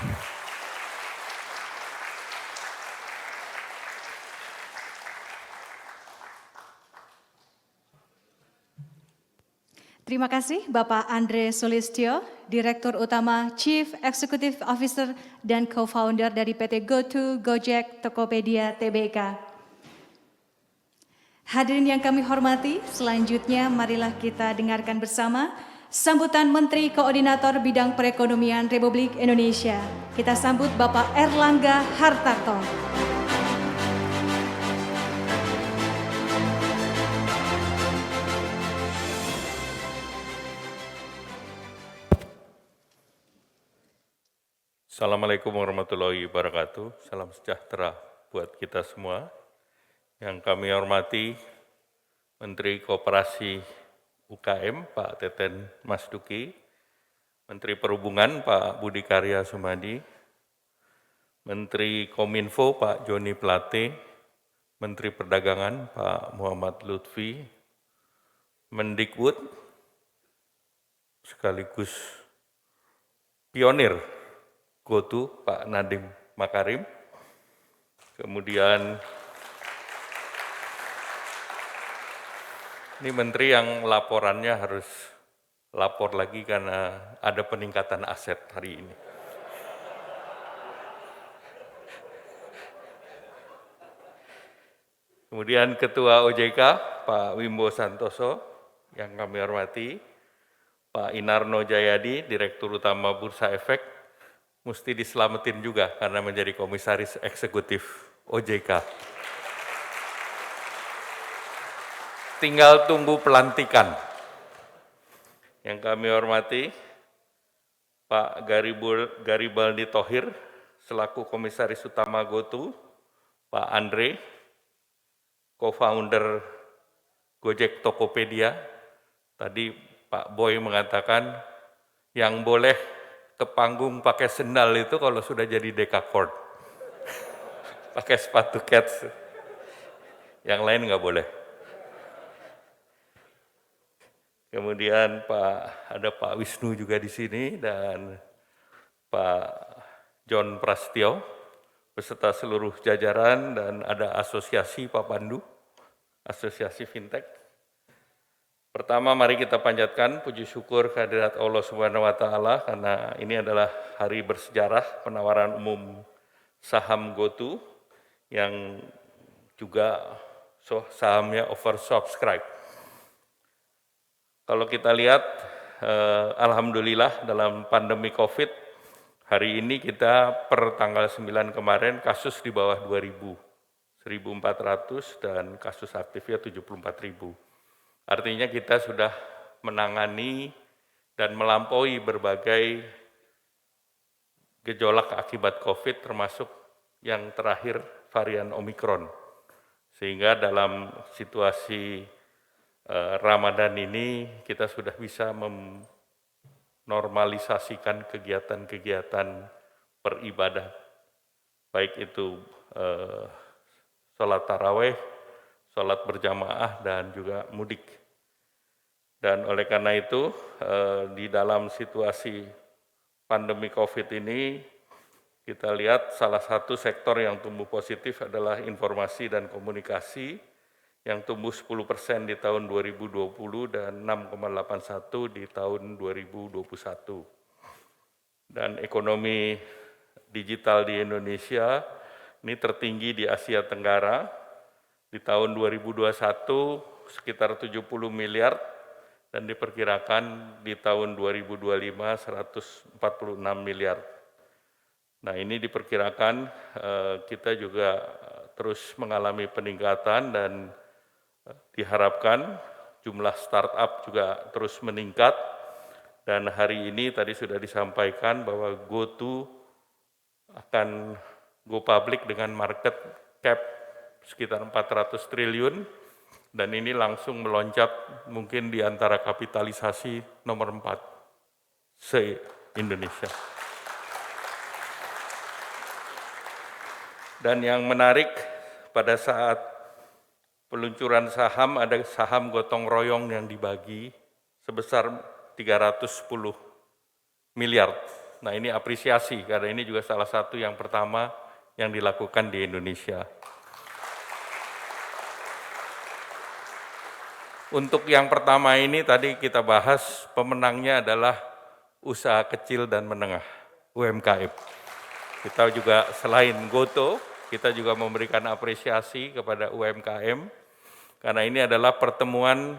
Terima kasih Bapak Andre Sulistyo, Direktur Utama, Chief Executive Officer dan Co-Founder dari PT GoTo, Gojek, Tokopedia, Tbk. Hadirin yang kami hormati, selanjutnya marilah kita dengarkan bersama sambutan Menteri Koordinator Bidang Perekonomian Republik Indonesia. Kita sambut Bapak Erlangga Hartarto. Assalamualaikum warahmatullahi wabarakatuh. Salam sejahtera buat kita semua. Yang kami hormati Menteri Koperasi UKM Pak Teten Mas Duki, Menteri Perhubungan Pak Budi Karya Sumadi, Menteri Kominfo Pak Joni Plate, Menteri Perdagangan Pak Muhammad Lutfi, Mendikbud sekaligus pionir GoTo Pak Nadiem Makarim, kemudian ini menteri yang laporannya harus lapor lagi karena ada peningkatan aset hari ini. Kemudian Ketua OJK Pak Wimbo Santoso yang kami hormati, Pak Inarno Jayadi, Direktur Utama Bursa Efek, mesti diselamatin juga karena menjadi komisaris eksekutif OJK. Tinggal tunggu pelantikan. Yang kami hormati, Pak Garibaldi Thohir, selaku komisaris utama GoTo, Pak Andre, co-founder Gojek Tokopedia. Tadi Pak Boy mengatakan yang boleh ke panggung pakai sendal itu kalau sudah jadi dekakord. Pakai sepatu cats. yang lain nggak boleh. Kemudian ada Pak Wisnu juga di sini dan Pak John Prastio beserta seluruh jajaran dan ada asosiasi Pak Pandu, asosiasi fintech. Pertama mari kita panjatkan puji syukur kehadirat Allah Subhanahu wa taala karena ini adalah hari bersejarah penawaran umum saham GoTo yang juga sahamnya oversubscribe. Kalau kita lihat, alhamdulillah dalam pandemi COVID, hari ini kita per tanggal 9 kemarin kasus di bawah 2.000, 1.400 dan kasus aktifnya 74.000. Artinya kita sudah menangani dan melampaui berbagai gejolak akibat COVID termasuk yang terakhir varian Omikron. Sehingga dalam situasi Ramadan ini kita sudah bisa menormalisasikan kegiatan-kegiatan beribadah, baik itu sholat taraweh, sholat berjamaah, dan juga mudik. Dan oleh karena itu, di dalam situasi pandemi COVID ini, kita lihat salah satu sektor yang tumbuh positif adalah informasi dan komunikasi, yang tumbuh 10% di tahun 2020 dan 6,81 di tahun 2021. Dan ekonomi digital di Indonesia ini tertinggi di Asia Tenggara. Di tahun 2021 sekitar 70 miliar dan diperkirakan di tahun 2025 146 miliar. Nah, ini diperkirakan kita juga terus mengalami peningkatan dan diharapkan jumlah startup juga terus meningkat. Dan hari ini tadi sudah disampaikan bahwa GoTo akan go public dengan market cap sekitar 400 triliun dan ini langsung meloncat mungkin di antara kapitalisasi nomor 4 se-Indonesia. Dan yang menarik pada saat peluncuran saham ada saham gotong royong yang dibagi sebesar 310 miliar. Nah, ini apresiasi karena ini juga salah satu yang pertama yang dilakukan di Indonesia. Untuk yang pertama ini tadi kita bahas pemenangnya adalah usaha kecil dan menengah, UMKM. Kita juga selain GoTo, kita juga memberikan apresiasi kepada UMKM karena ini adalah pertemuan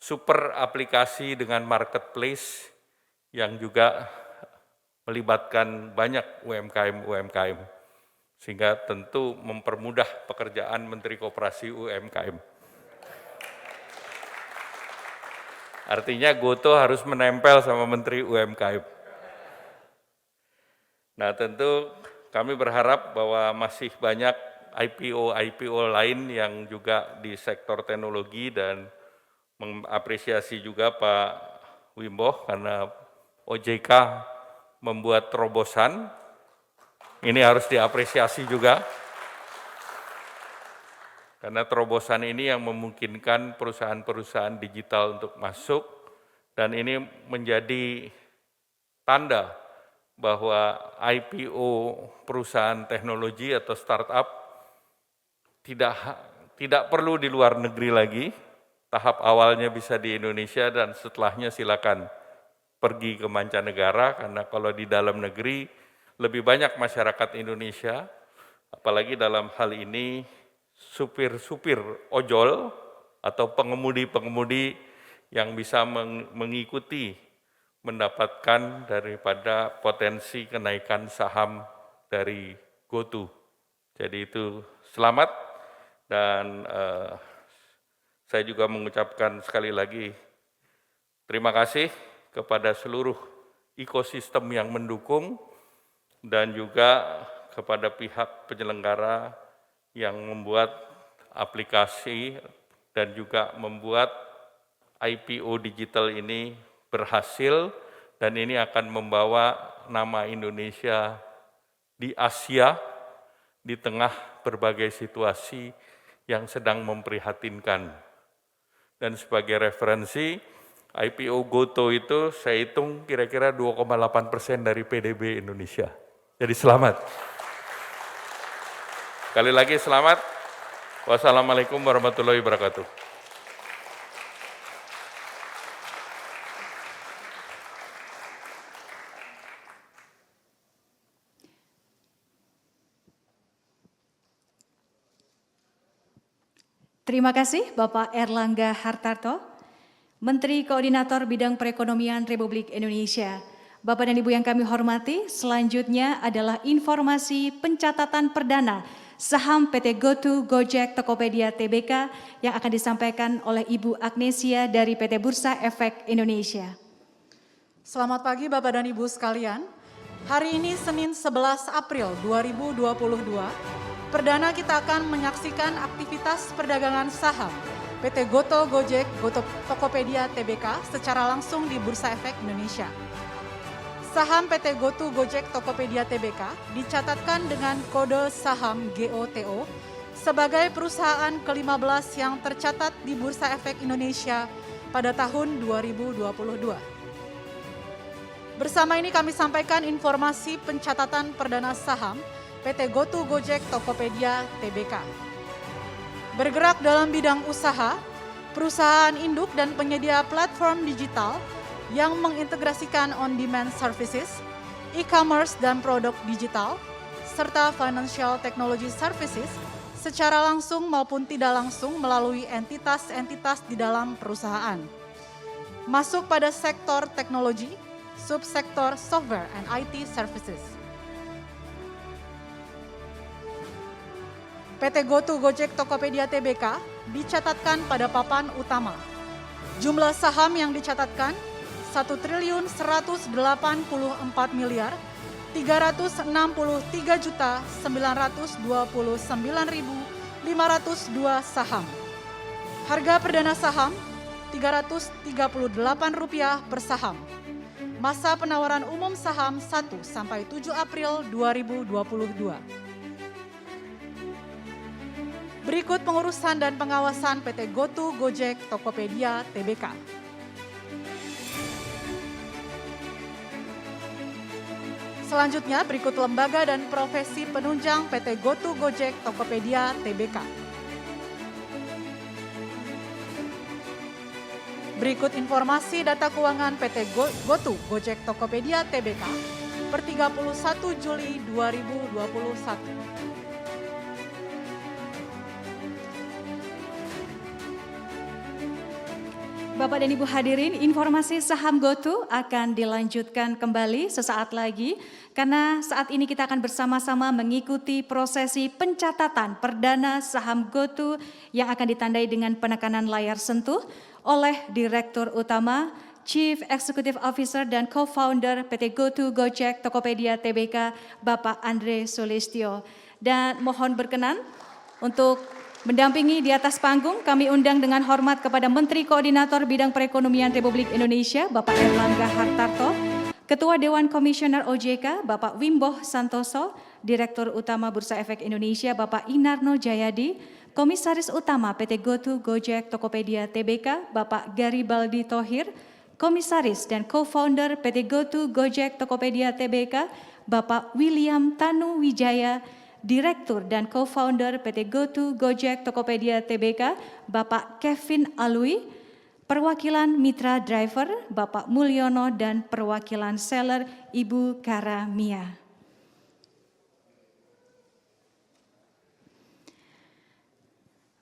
super aplikasi dengan marketplace yang juga melibatkan banyak UMKM, sehingga tentu mempermudah pekerjaan Menteri Koperasi UMKM. Artinya GoTo harus menempel sama Menteri UMKM. Nah, tentu kami berharap bahwa masih banyak IPO lain yang juga di sektor teknologi dan mengapresiasi juga Pak Wimbo karena OJK membuat terobosan. Ini harus diapresiasi juga. Karena terobosan ini yang memungkinkan perusahaan-perusahaan digital untuk masuk dan ini menjadi tanda bahwa IPO perusahaan teknologi atau startup tidak perlu di luar negeri lagi. Tahap awalnya bisa di Indonesia dan setelahnya silakan pergi ke mancanegara karena kalau di dalam negeri lebih banyak masyarakat Indonesia, apalagi dalam hal ini supir-supir ojol atau pengemudi-pengemudi yang bisa mengikuti mendapatkan daripada potensi kenaikan saham dari GoTo. Jadi itu selamat dan saya juga mengucapkan sekali lagi terima kasih kepada seluruh ekosistem yang mendukung dan juga kepada pihak penyelenggara yang membuat aplikasi dan juga membuat IPO digital ini berhasil dan ini akan membawa nama Indonesia di Asia di tengah berbagai situasi yang sedang memprihatinkan. Dan sebagai referensi, IPO GoTo itu saya hitung kira-kira 2,8% dari PDB Indonesia. Jadi selamat. Sekali lagi selamat. Wassalamualaikum warahmatullahi wabarakatuh. Terima kasih Bapak Erlangga Hartarto, Menteri Koordinator Bidang Perekonomian Republik Indonesia. Bapak dan Ibu yang kami hormati, selanjutnya adalah informasi pencatatan perdana saham PT GoTo Gojek Tokopedia Tbk yang akan disampaikan oleh Ibu Agnesia dari PT Bursa Efek Indonesia. Selamat pagi Bapak dan Ibu sekalian. Hari ini Senin 11 April 2022, perdana kita akan menyaksikan aktivitas perdagangan saham PT GoTo Gojek Tokopedia Tbk secara langsung di Bursa Efek Indonesia. Saham PT GoTo Gojek Tokopedia Tbk dicatatkan dengan kode saham GOTO sebagai perusahaan ke-15 yang tercatat di Bursa Efek Indonesia pada tahun 2022. Bersama ini kami sampaikan informasi pencatatan perdana saham PT GoTo Gojek Tokopedia Tbk. Bergerak dalam bidang usaha, perusahaan induk dan penyedia platform digital yang mengintegrasikan on-demand services, e-commerce dan produk digital, serta financial technology services secara langsung maupun tidak langsung melalui entitas-entitas di dalam perusahaan. Masuk pada sektor teknologi, subsektor software and IT services. PT GoTo Gojek Tokopedia Tbk dicatatkan pada papan utama. Jumlah saham yang dicatatkan 1.183.929.502 saham. Harga perdana saham Rp338 per saham. Masa penawaran umum saham 1 sampai 7 April 2022. Berikut pengurusan dan pengawasan PT GoTo Gojek Tokopedia Tbk. Selanjutnya berikut lembaga dan profesi penunjang PT GoTo Gojek Tokopedia Tbk. Berikut informasi data keuangan PT GoTo Gojek Tokopedia Tbk per 31 Juli 2021. Bapak dan Ibu hadirin, informasi saham GoTo akan dilanjutkan kembali sesaat lagi karena saat ini kita akan bersama-sama mengikuti prosesi pencatatan perdana saham GoTo yang akan ditandai dengan penekanan layar sentuh oleh Direktur Utama, Chief Executive Officer dan Co-founder PT GoTo Gojek Tokopedia Tbk, Bapak Andre Sulistyo. Dan mohon berkenan untuk mendampingi di atas panggung, kami undang dengan hormat kepada Menteri Koordinator Bidang Perekonomian Republik Indonesia, Bapak Erlangga Hartarto, Ketua Dewan Komisioner OJK, Bapak Wimbo Santoso, Direktur Utama Bursa Efek Indonesia, Bapak Inarno Jayadi, Komisaris Utama PT GoTo Gojek Tokopedia Tbk, Bapak Garibaldi Thohir, Komisaris dan Co-founder PT GoTo Gojek Tokopedia Tbk, Bapak William Tanu Wijaya, Direktur dan Co-founder PT GoTo Gojek Tokopedia Tbk, Bapak Kevin Alwi, perwakilan Mitra Driver, Bapak Mulyono, dan perwakilan seller Ibu Kara Mia.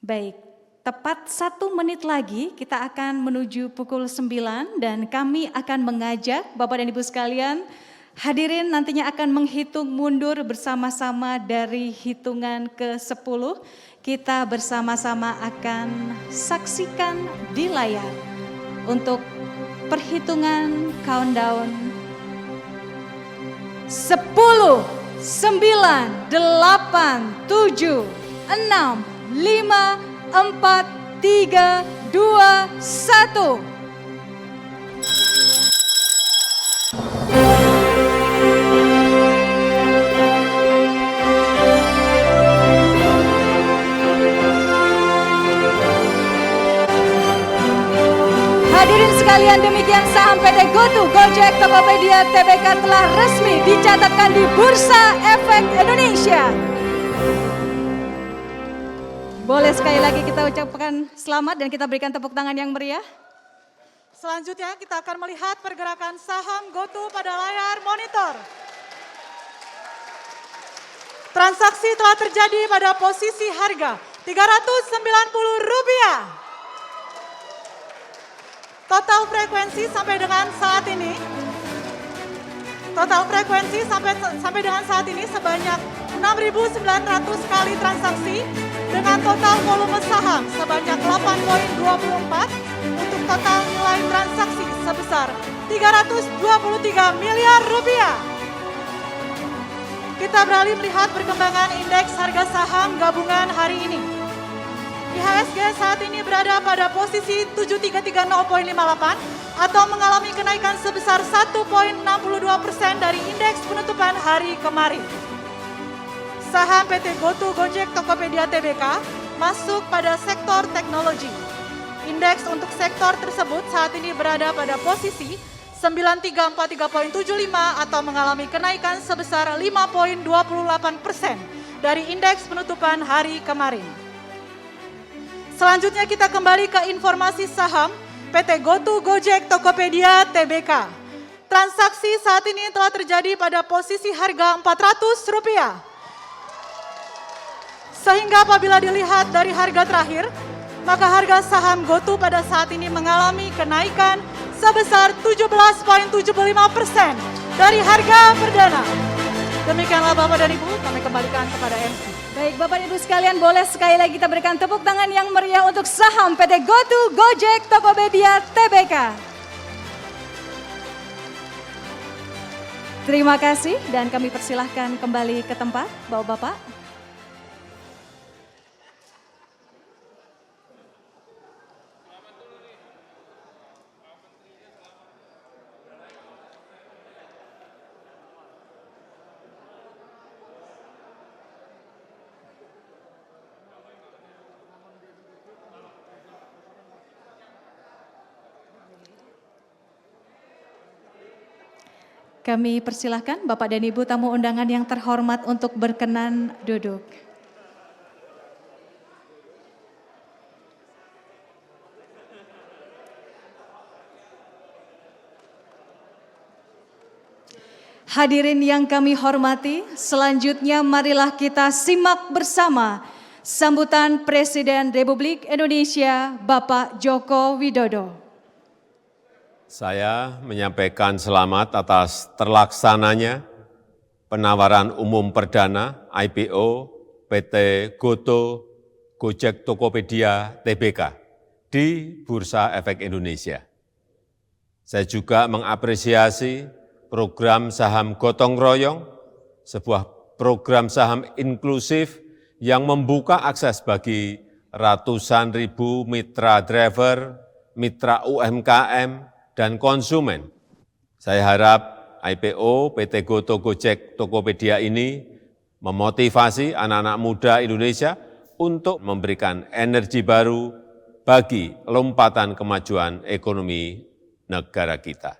Baik, tepat 1 menit lagi kita akan menuju pukul 9 dan kami akan mengajak Bapak dan Ibu sekalian, hadirin nantinya akan menghitung mundur bersama-sama dari hitungan ke-10. Kita bersama-sama akan saksikan di layar untuk perhitungan countdown 10, 9, 8, 7, 6, 5, 4, 3, 2, 1. sekalian, demikian saham PT GoTo Gojek Tokopedia Tbk telah resmi dicatatkan di Bursa Efek Indonesia. Boleh sekali lagi kita ucapkan selamat dan kita berikan tepuk tangan yang meriah. Selanjutnya kita akan melihat pergerakan saham GoTo pada layar monitor. Transaksi telah terjadi pada posisi harga Rp390. Total frekuensi sampai dengan saat ini sebanyak 6.900 kali transaksi dengan total volume saham sebanyak 8,24 untuk total nilai transaksi sebesar Rp323 miliar. Kita beralih melihat perkembangan indeks harga saham gabungan hari ini. IHSG saat ini berada pada posisi 7330.58 atau mengalami kenaikan sebesar 1,62% dari indeks penutupan hari kemarin. Saham PT GoTo Gojek Tokopedia Tbk masuk pada sektor teknologi. Indeks untuk sektor tersebut saat ini berada pada posisi 9343.75 atau mengalami kenaikan sebesar 5,28% dari indeks penutupan hari kemarin. Selanjutnya kita kembali ke informasi saham PT GoTo Gojek Tokopedia Tbk. Transaksi saat ini telah terjadi pada posisi harga Rp400. Sehingga apabila dilihat dari harga terakhir, maka harga saham GoTo pada saat ini mengalami kenaikan sebesar 17,75% dari harga perdana. Demikianlah Bapak dan Ibu, kami kembalikan kepada MC. Baik Bapak dan Ibu sekalian, boleh sekali lagi kita berikan tepuk tangan yang meriah untuk saham PT GoTo Gojek Tokopedia Tbk. Terima kasih dan kami persilahkan kembali ke tempat Bapak-Bapak. Kami persilahkan Bapak dan Ibu tamu undangan yang terhormat untuk berkenan duduk. Hadirin yang kami hormati, selanjutnya marilah kita simak bersama sambutan Presiden Republik Indonesia Bapak Joko Widodo. Saya menyampaikan selamat atas terlaksananya penawaran umum perdana IPO PT GoTo Gojek Tokopedia Tbk di Bursa Efek Indonesia. Saya juga mengapresiasi program saham gotong royong, sebuah program saham inklusif yang membuka akses bagi ratusan ribu mitra driver, mitra UMKM, dan konsumen. Saya harap IPO PT GoTo Gojek Tokopedia ini memotivasi anak-anak muda Indonesia untuk memberikan energi baru bagi lompatan kemajuan ekonomi negara kita.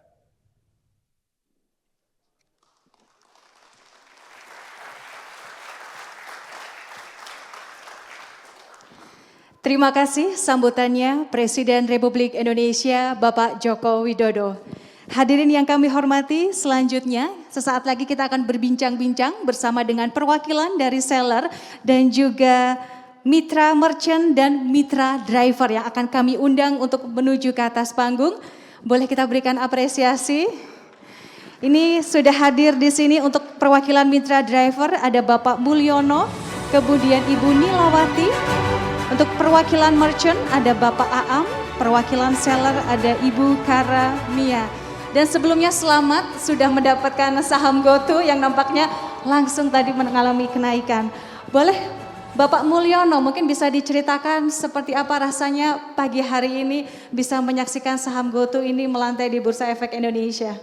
Terima kasih sambutannya Presiden Republik Indonesia Bapak Joko Widodo. Hadirin yang kami hormati, selanjutnya sesaat lagi kita akan berbincang-bincang bersama dengan perwakilan dari seller dan juga mitra merchant dan mitra driver yang akan kami undang untuk menuju ke atas panggung. Boleh kita berikan apresiasi? Ini sudah hadir di sini untuk perwakilan mitra driver ada Bapak Mulyono, kemudian Ibu Nilawati. Untuk perwakilan merchant ada Bapak Aam, perwakilan seller ada Ibu Kara Mia. Dan sebelumnya selamat sudah mendapatkan saham GoTo yang nampaknya langsung tadi mengalami kenaikan. Boleh Bapak Mulyono mungkin bisa diceritakan seperti apa rasanya pagi hari ini bisa menyaksikan saham GoTo ini melantai di Bursa Efek Indonesia.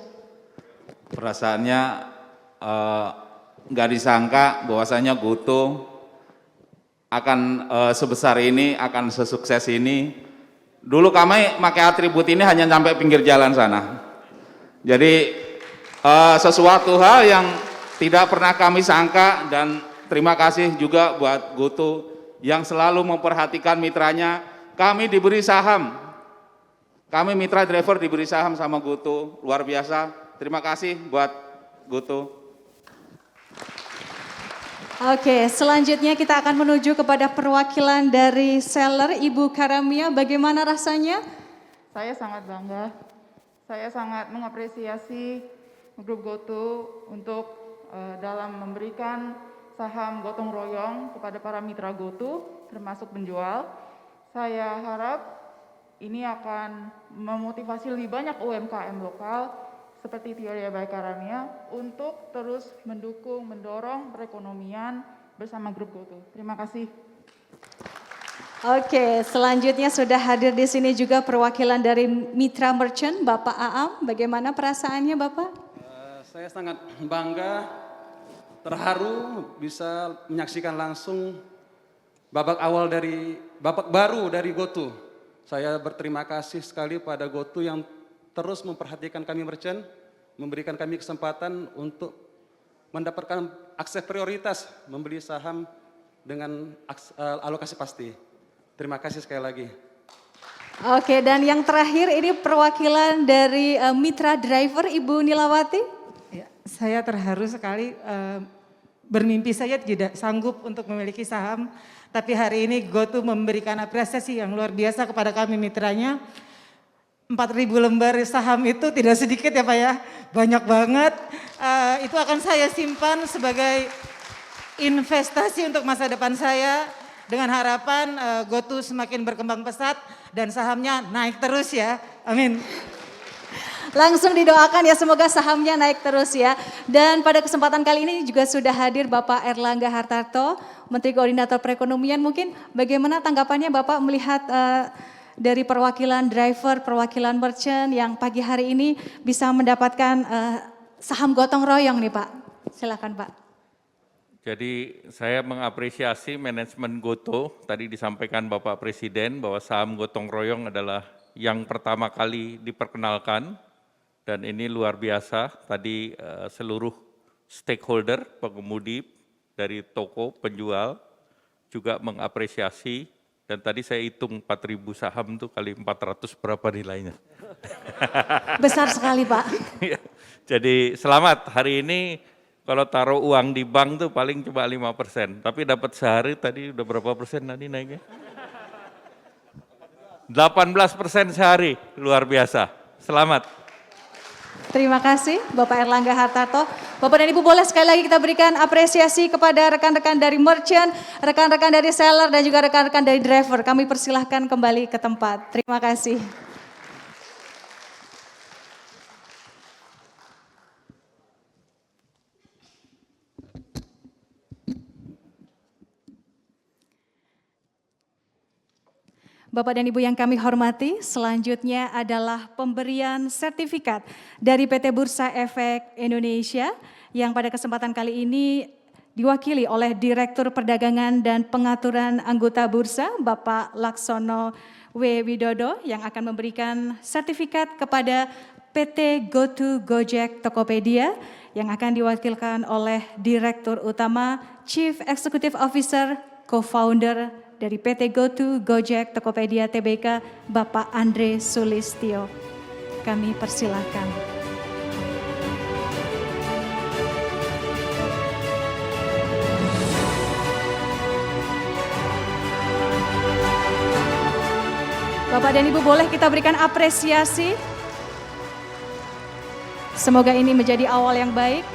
Perasaannya nggak disangka bahwasanya GoTo akan sebesar ini, akan sesukses ini, Dulu kami pakai atribut ini hanya sampai pinggir jalan sana. Jadi sesuatu hal yang tidak pernah kami sangka, dan terima kasih juga buat GoTo yang selalu memperhatikan mitranya. Kami diberi saham, kami mitra driver diberi saham sama GoTo, luar biasa. Terima kasih buat GoTo. Oke, selanjutnya kita akan menuju kepada perwakilan dari seller, Ibu Karamia. Bagaimana rasanya? Saya sangat bangga, saya sangat mengapresiasi grup GoTo untuk dalam memberikan saham gotong royong kepada para mitra GoTo, termasuk penjual. Saya harap ini akan memotivasi lebih banyak UMKM lokal seperti Teoria by Karamia untuk terus mendukung, mendorong perekonomian bersama grup GoTo. Terima kasih. Oke, selanjutnya sudah hadir di sini juga perwakilan dari Mitra Merchant, Bapak Aam. Bagaimana perasaannya, Bapak? Saya sangat bangga, terharu bisa menyaksikan langsung babak baru dari GoTo. Saya berterima kasih sekali pada GoTo yang terus memperhatikan kami merchant, memberikan kami kesempatan untuk mendapatkan akses prioritas membeli saham dengan alokasi pasti. Terima kasih sekali lagi. Oke, dan yang terakhir ini perwakilan dari Mitra Driver, Ibu Nilawati. Ya, saya terharu sekali, bermimpi saya tidak sanggup untuk memiliki saham, tapi hari ini GoTo memberikan apresiasi yang luar biasa kepada kami mitranya. 4.000 lembar saham itu tidak sedikit ya Pak ya, banyak banget. Itu akan saya simpan sebagai investasi untuk masa depan saya, dengan harapan GoTo semakin berkembang pesat dan sahamnya naik terus ya, amin. Langsung didoakan ya, semoga sahamnya naik terus ya. Dan pada kesempatan kali ini juga sudah hadir Bapak Erlangga Hartarto, Menteri Koordinator Perekonomian. Mungkin bagaimana tanggapannya Bapak melihat dari perwakilan driver, perwakilan merchant yang pagi hari ini bisa mendapatkan saham gotong royong nih Pak. Silakan Pak. Jadi saya mengapresiasi manajemen GoTo, tadi disampaikan Bapak Presiden bahwa saham gotong royong adalah yang pertama kali diperkenalkan, dan ini luar biasa. Tadi seluruh stakeholder, pengemudi dari toko, penjual juga mengapresiasi, dan tadi saya hitung 4.000 saham tuh kali 400 berapa nilainya. Besar sekali Pak. Jadi selamat, hari ini kalau taruh uang di bank tuh paling cuma 5%, tapi dapat sehari tadi udah berapa persen tadi naiknya? 18% sehari, luar biasa. Selamat. Terima kasih Bapak Erlangga Hartarto. Bapak dan Ibu boleh sekali lagi kita berikan apresiasi kepada rekan-rekan dari merchant, rekan-rekan dari seller dan juga rekan-rekan dari driver. Kami persilahkan kembali ke tempat. Terima kasih. Bapak dan Ibu yang kami hormati, selanjutnya adalah pemberian sertifikat dari PT Bursa Efek Indonesia yang pada kesempatan kali ini diwakili oleh Direktur Perdagangan dan Pengaturan Anggota Bursa, Bapak Laksono W. Widodo, yang akan memberikan sertifikat kepada PT GoTo Gojek Tokopedia yang akan diwakilkan oleh Direktur Utama, Chief Executive Officer, Co-founder dari PT GoTo Gojek Tokopedia Tbk, Bapak Andre Sulistyo. Kami persilahkan. Bapak dan Ibu boleh kita berikan apresiasi. Semoga ini menjadi awal yang baik.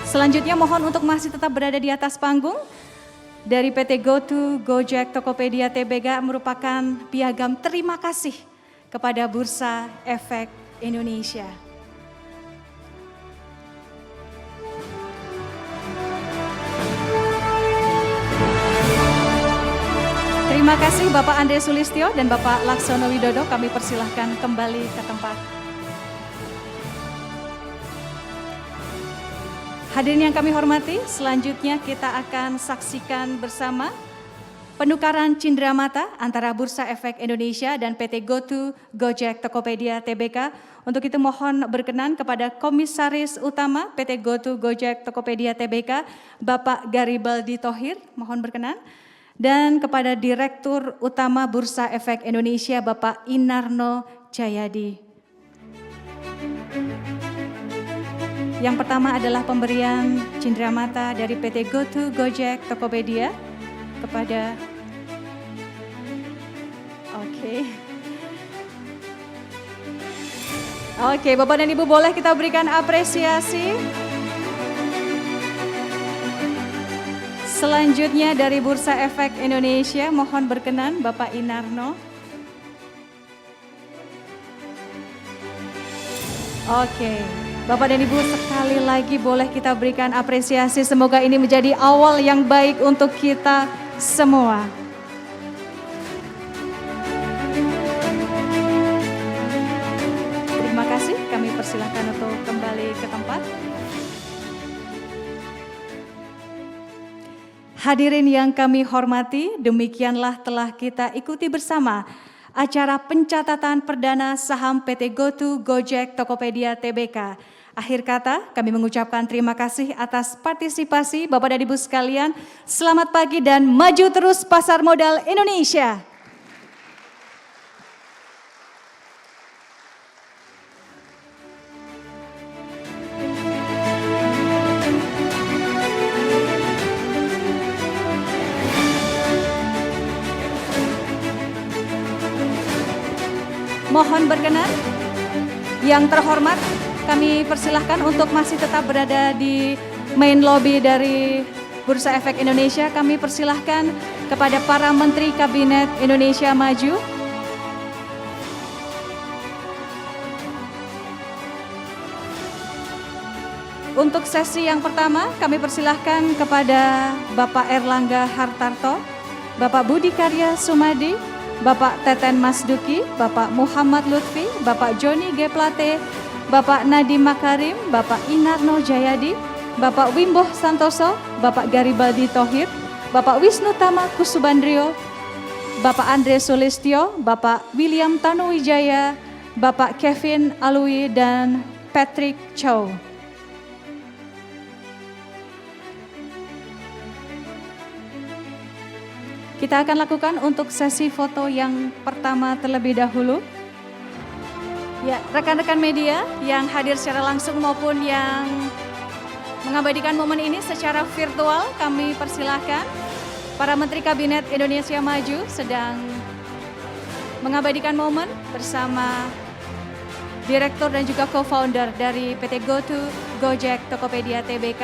Selanjutnya mohon untuk masih tetap berada di atas panggung. Dari PT GoTo Gojek Tokopedia Tbk merupakan piagam terima kasih kepada Bursa Efek Indonesia. Terima kasih Bapak Andre Sulistyo dan Bapak Laksono Widodo, kami persilahkan kembali ke tempat. Hadirin yang kami hormati, selanjutnya kita akan saksikan bersama penukaran cindramata antara Bursa Efek Indonesia dan PT GoTo Gojek Tokopedia Tbk. Untuk itu mohon berkenan kepada Komisaris Utama PT GoTo Gojek Tokopedia Tbk, Bapak Garibaldi Thohir, mohon berkenan. Dan kepada Direktur Utama Bursa Efek Indonesia, Bapak Inarno Jayadi. Yang pertama adalah pemberian cindramata dari PT GoTo Gojek Tokopedia kepada Oke, Bapak dan Ibu boleh kita berikan apresiasi. Selanjutnya dari Bursa Efek Indonesia, mohon berkenan Bapak Inarno. Oke, Bapak dan Ibu sekali lagi boleh kita berikan apresiasi. Semoga ini menjadi awal yang baik untuk kita semua. Terima kasih, kami persilakan untuk kembali ke tempat. Hadirin yang kami hormati, demikianlah telah kita ikuti bersama acara pencatatan perdana saham PT GoTo Gojek Tokopedia Tbk. Akhir kata, kami mengucapkan terima kasih atas partisipasi Bapak dan Ibu sekalian. Selamat pagi dan maju terus pasar modal Indonesia. Mohon berkenan, yang terhormat kami persilahkan untuk masih tetap berada di main lobby dari Bursa Efek Indonesia. Kami persilahkan kepada para Menteri Kabinet Indonesia Maju. Untuk sesi yang pertama kami persilahkan kepada Bapak Erlangga Hartarto, Bapak Budi Karya Sumadi, Bapak Teten Masduki, Bapak Muhammad Lutfi, Bapak Joni G. Plate, Bapak Nadiem Makarim, Bapak Inarno Jayadi, Bapak Wimbo Santoso, Bapak Garibaldi Thohir, Bapak Wisnu Tama Kusubandrio, Bapak Andre Sulistyo, Bapak William Tanuwijaya, Bapak Kevin Alwi, dan Patrick Chow. Kita akan lakukan untuk sesi foto yang pertama terlebih dahulu. Ya, rekan-rekan media yang hadir secara langsung maupun yang mengabadikan momen ini secara virtual, kami persilahkan. Para Menteri Kabinet Indonesia Maju sedang mengabadikan momen bersama Direktur dan juga Co-Founder dari PT GoTo Gojek Tokopedia Tbk.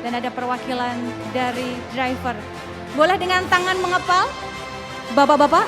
Dan ada perwakilan dari driver. Boleh dengan tangan mengepal, Bapak-bapak,